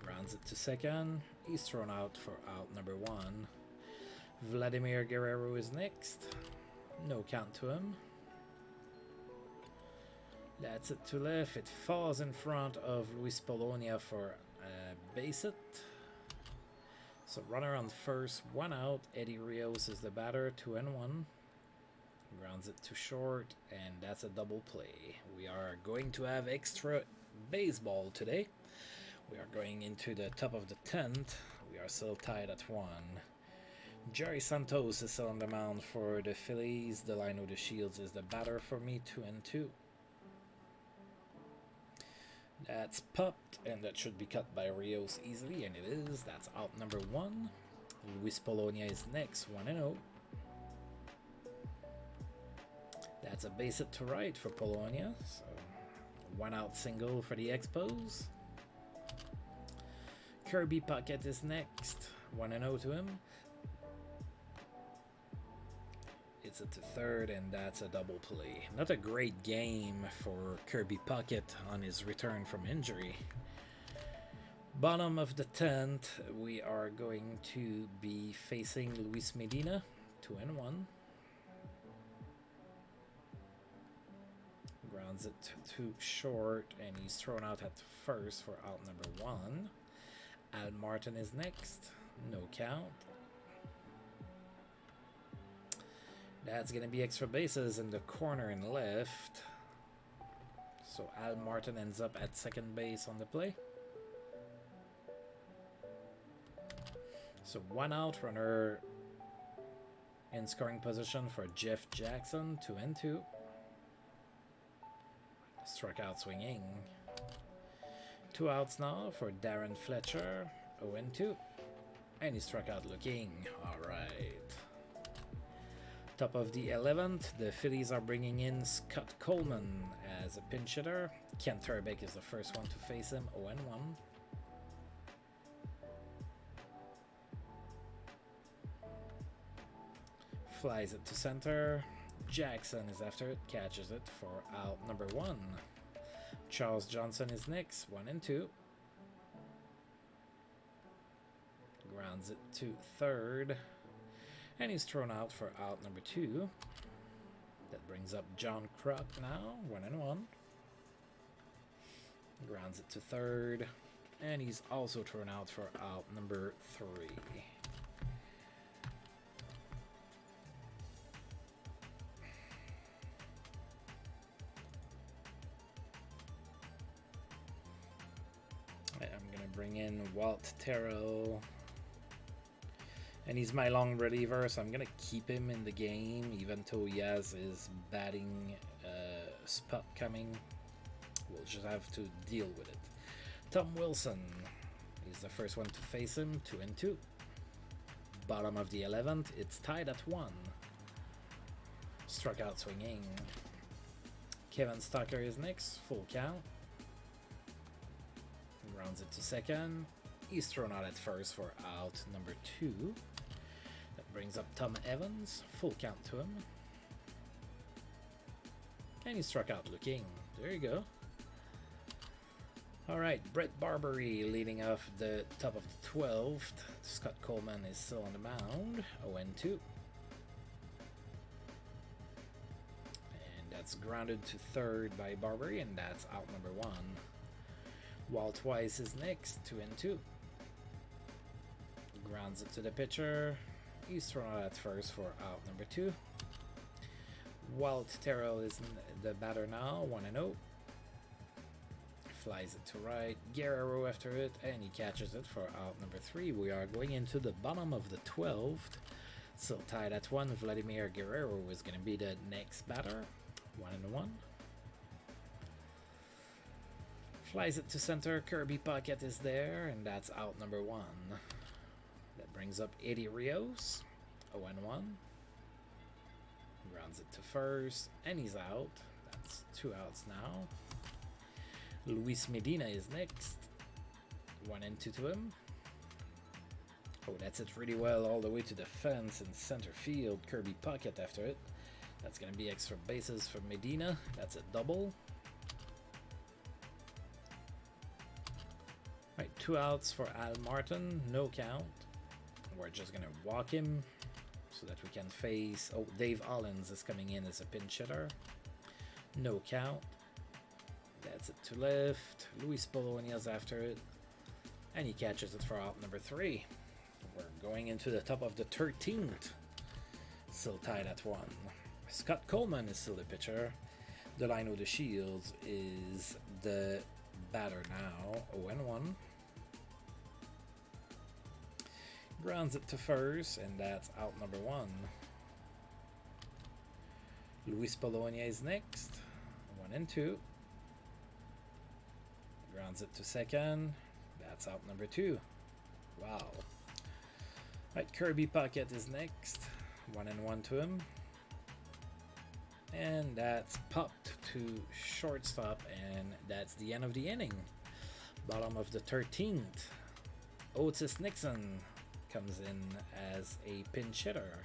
Grounds it to second. He's thrown out for out number 1. Vladimir Guerrero is next. No count to him. That's it to left. It falls in front of Luis Polonia for a base hit. So runner on first, 1 out. Eddie Rios is the batter. 2-1. Grounds it to short, and that's a double play. We are going to have extra baseball today. We are going into the top of the 10th. We are still tied at 1. Jerry Santos is still on the mound for the Phillies. Delino the Shields is the batter for me. 2-2. That's popped, and that should be cut by Rios easily, and it is. That's out number 1. Luis Polonia is next. 1-0. That That's a base hit to right for Polonia. So 1 out single for the Expos. Kirby Puckett is next. 1-0 to him. It's at the third, and that's a double play. Not a great game for Kirby Puckett on his return from injury. Bottom of the 10th, we are going to be facing Luis Medina, 2-1. Grounds it too short, and he's thrown out at first for out number 1. Al Martin is next, no count. That's going to be extra bases in the corner and left. So Al Martin ends up at second base on the play. So 1 out, runner in scoring position for Jeff Jackson, 2-2. Struck out swinging. 2 outs now for Darren Fletcher, 0-2. And he struck out looking. All right. Top of the 11th, the Phillies are bringing in Scott Coleman as a pinch hitter. Kent Turbeck is the first one to face him, 0-1. Flies it to center. Jackson is after it, catches it for out number 1. Charles Johnson is next, 1-2. Grounds it to third. And he's thrown out for out number 2. That brings up John Kruk now, 1-1. Grounds it to third. And he's also thrown out for out number 3. I'm going to bring in Walt Terrell. And he's my long reliever, so I'm going to keep him in the game, even though he has his batting spot coming. We'll just have to deal with it. Tom Wilson is the first one to face him, 2-2. Bottom of the 11th, it's tied at 1. Struck out swinging. Kevin Stocker is next, full count. Grounds it to second. He's thrown out at first for out number 2. That brings up Tom Evans, full count to him. And he struck out looking. There you go. Alright, Brett Barbary leading off the top of the 12th. Scott Coleman is still on the mound, 0-2. And that's grounded to third by Barbary, and that's out number 1. Walt Weiss is next, 2-2. Grounds it to the pitcher. He's thrown out at first for out number 2. Walt Terrell is the batter now, 1-0. Flies it to right. Guerrero after it, and he catches it for out number 3. We are going into the bottom of the 12th. Still tied at 1. Vladimir Guerrero is going to be the next batter, 1-1. Flies it to center. Kirby Puckett is there, and that's out number 1. That brings up Eddie Rios, 0-1. Grounds it to first, and he's out. That's 2 outs now. Luis Medina is next. 1-2 to him. Oh, that's it really well all the way to the fence in center field. Kirby Puckett after it. That's going to be extra bases for Medina. That's a double. Right, 2 outs for Al Martin, no count. We're just gonna walk him so that we can face. Oh, Dave Hollins is coming in as a pinch hitter, no count. That's it to left. Luis Polonia's after it, and he catches it for out number 3. We're going into the top of the 13th, still tied at 1. Scott Coleman is still the pitcher. Delino De Shields is the batter now, 0-1. Grounds it to first, and that's out number 1. Luis Polonia is next, 1-2. Grounds it to second, that's out number 2. Wow. Right, Kirby Puckett is next, 1-1 to him. And that's popped to shortstop, and that's the end of the inning. Bottom of the 13th, Otis Nixon comes in as a pinch hitter.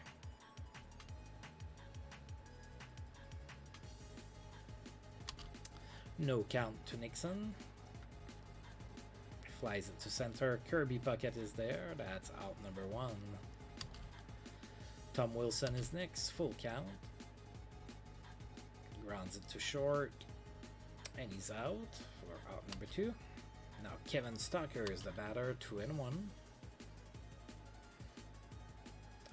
No count to Nixon. Flies it to center. Kirby Puckett is there. That's out number 1. Tom Wilson is next. Full count. Grounds it to short. And he's out for out number 2. Now Kevin Stocker is the batter. 2-1.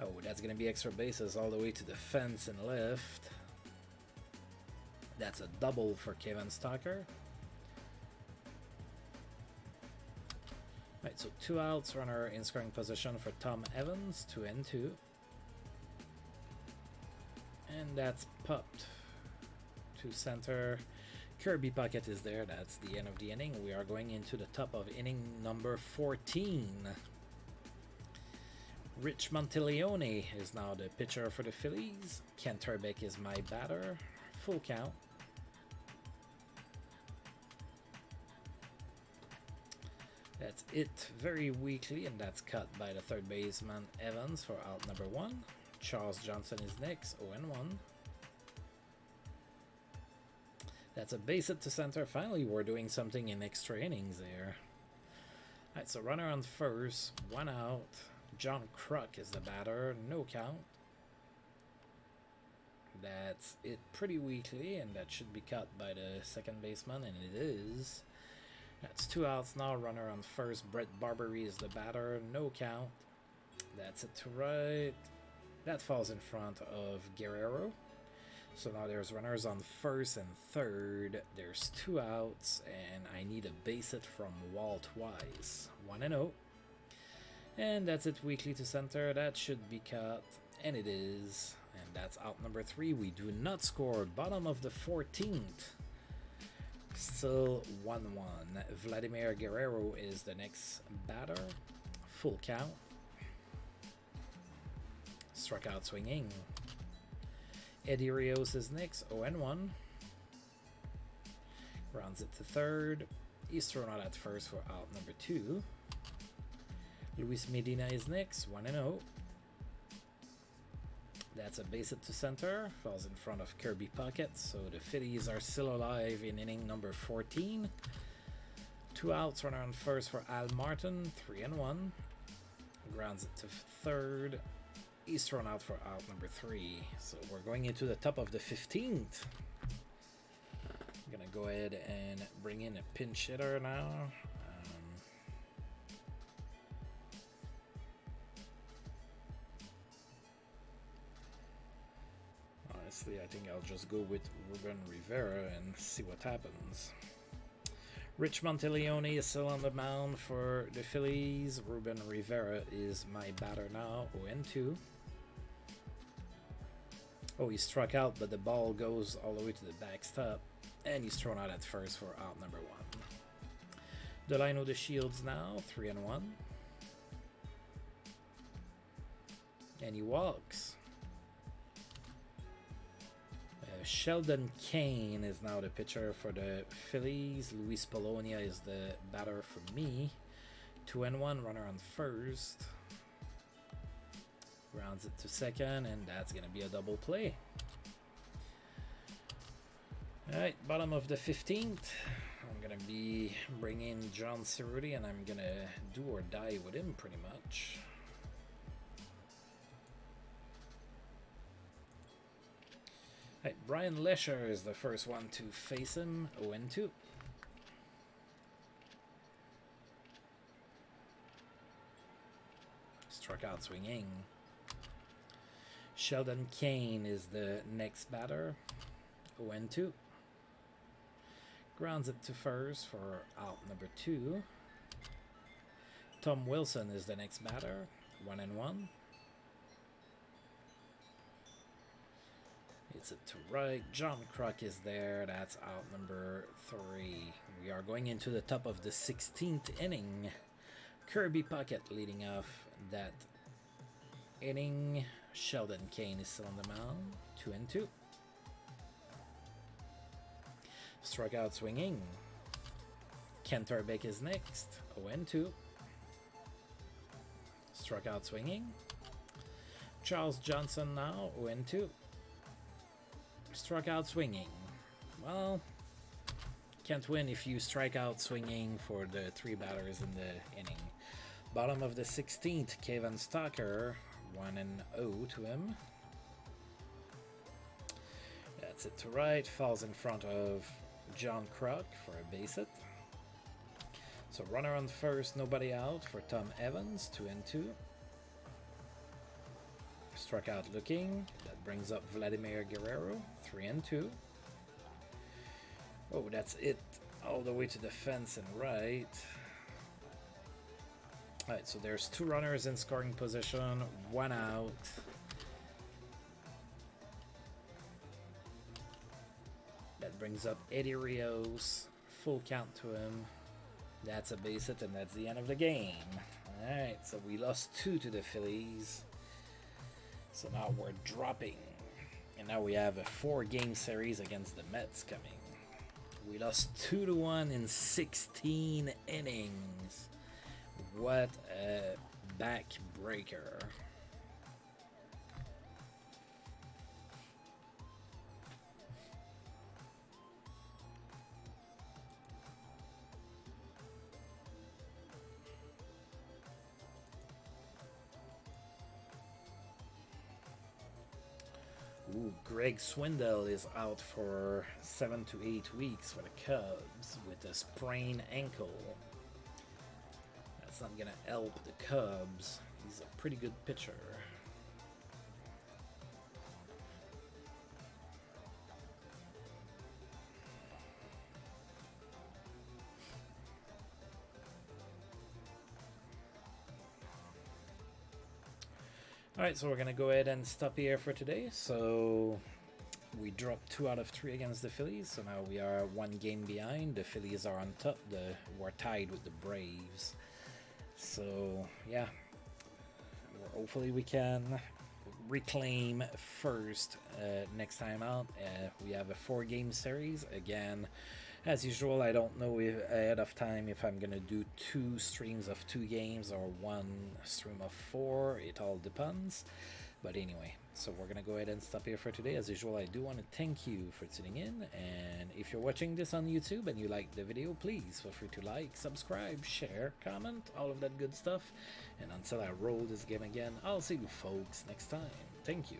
Oh, that's going to be extra bases all the way to the fence and left. That's a double for Kevin Stocker. Right, so 2 outs, runner in scoring position for Tom Evans, 2-2. And that's popped to center. Kirby Puckett is there. That's the end of the inning. We are going into the top of inning number 14. Rich Monteleone is now the pitcher for the Phillies. Ken Turbeck is my batter. Full count. That's it very weakly, and that's cut by the third baseman Evans for out number 1. Charles Johnson is next, 0-1. That's a base hit to center. Finally, we're doing something in extra innings there. Alright, so runner on first, 1 out. John Kruk is the batter, no count. That's it pretty weakly, and that should be cut by the second baseman, and it is. That's 2 outs now. Runner on first. Brett Barbery is the batter. No count. That's it to right. That falls in front of Guerrero. So now there's runners on first and third. There's 2 outs, and I need a base hit from Walt Wise. 1-0. And that's it weakly to center. That should be cut, and it is. And that's out number 3. We do not score. Bottom of the 14th. Still 1-1. Vladimir Guerrero is the next batter. Full count. Struck out swinging. Eddie Rios is next. 0-1. Rounds it to third. He's thrown out at first for out number 2. Luis Medina is next. 1-0. That's a base hit to center. Falls in front of Kirby Puckett. So the Phillies are still alive in inning number 14. 2 outs, runner on first for Al Martin. 3-1. Grounds it to third. He's thrown out for out number 3. So we're going into the top of the 15th. I'm going to go ahead and bring in a pinch hitter now. Honestly, I think I'll just go with Ruben Rivera and see what happens. Rich Monteleone is still on the mound for the Phillies. Ruben Rivera is my batter now, 0-2. Oh, he struck out, but the ball goes all the way to the backstop, and he's thrown out at first for out number 1. Delino the Shields now, 3-1. And he walks. Sheldon Kane is now the pitcher for the Phillies. Luis Polonia is the batter for me. 2-1, runner on first. Rounds it to second, and that's going to be a double play. Alright, bottom of the 15th. I'm going to be bringing John Cerruti, and I'm going to do or die with him pretty much. Right, Brian Lesher is the first one to face him, 0-2. Struck out swinging. Sheldon Kane is the next batter, 0-2. Grounds it to first for out number 2. Tom Wilson is the next batter, 1-1. It's it to right. John Kruk is there. That's out number 3. We are going into the top of the 16th inning. Kirby Puckett leading off that inning. Sheldon Kane is still on the mound. 2-2. Struck out swinging. Kenterbeck is next. 0-2. Struck out swinging. Charles Johnson now. 0-2. Struck out swinging. Well, can't win if you strike out swinging for the 3 batters in the inning. Bottom of the 16th, Kevin Stalker. 1-0 to him. That's it to right. Falls in front of John Kruk for a base hit. So runner on first, nobody out for Tom Evans, 2-2. Struck out looking. That brings up Vladimir Guerrero, 3-2. Oh, that's it. All the way to the fence and right. Alright, so there's 2 runners in scoring position, 1 out. That brings up Eddie Rios, full count to him. That's a base hit, and that's the end of the game. Alright, so we lost 2 to the Phillies. So now we're dropping. And now we have a 4-game series against the Mets coming. We lost 2-1 in 16 innings. What a backbreaker. Ooh, Greg Swindell is out for 7 to 8 weeks for the Cubs with a sprained ankle. That's not gonna help the Cubs. He's a pretty good pitcher. Alright, so we're going to go ahead and stop here for today. So we dropped 2 out of 3 against the Phillies, so now we are 1 game behind. The Phillies are on top. We're tied with the Braves. So, yeah, hopefully we can reclaim first next time out. We have a 4-game series. Again, as usual, I don't know ahead of time if I'm going to do 2 streams of 2 games or 1 stream of 4. It all depends. But anyway, so we're going to go ahead and stop here for today. As usual, I do want to thank you for tuning in. And if you're watching this on YouTube and you like the video, please feel free to like, subscribe, share, comment, all of that good stuff. And until I roll this game again, I'll see you folks next time. Thank you.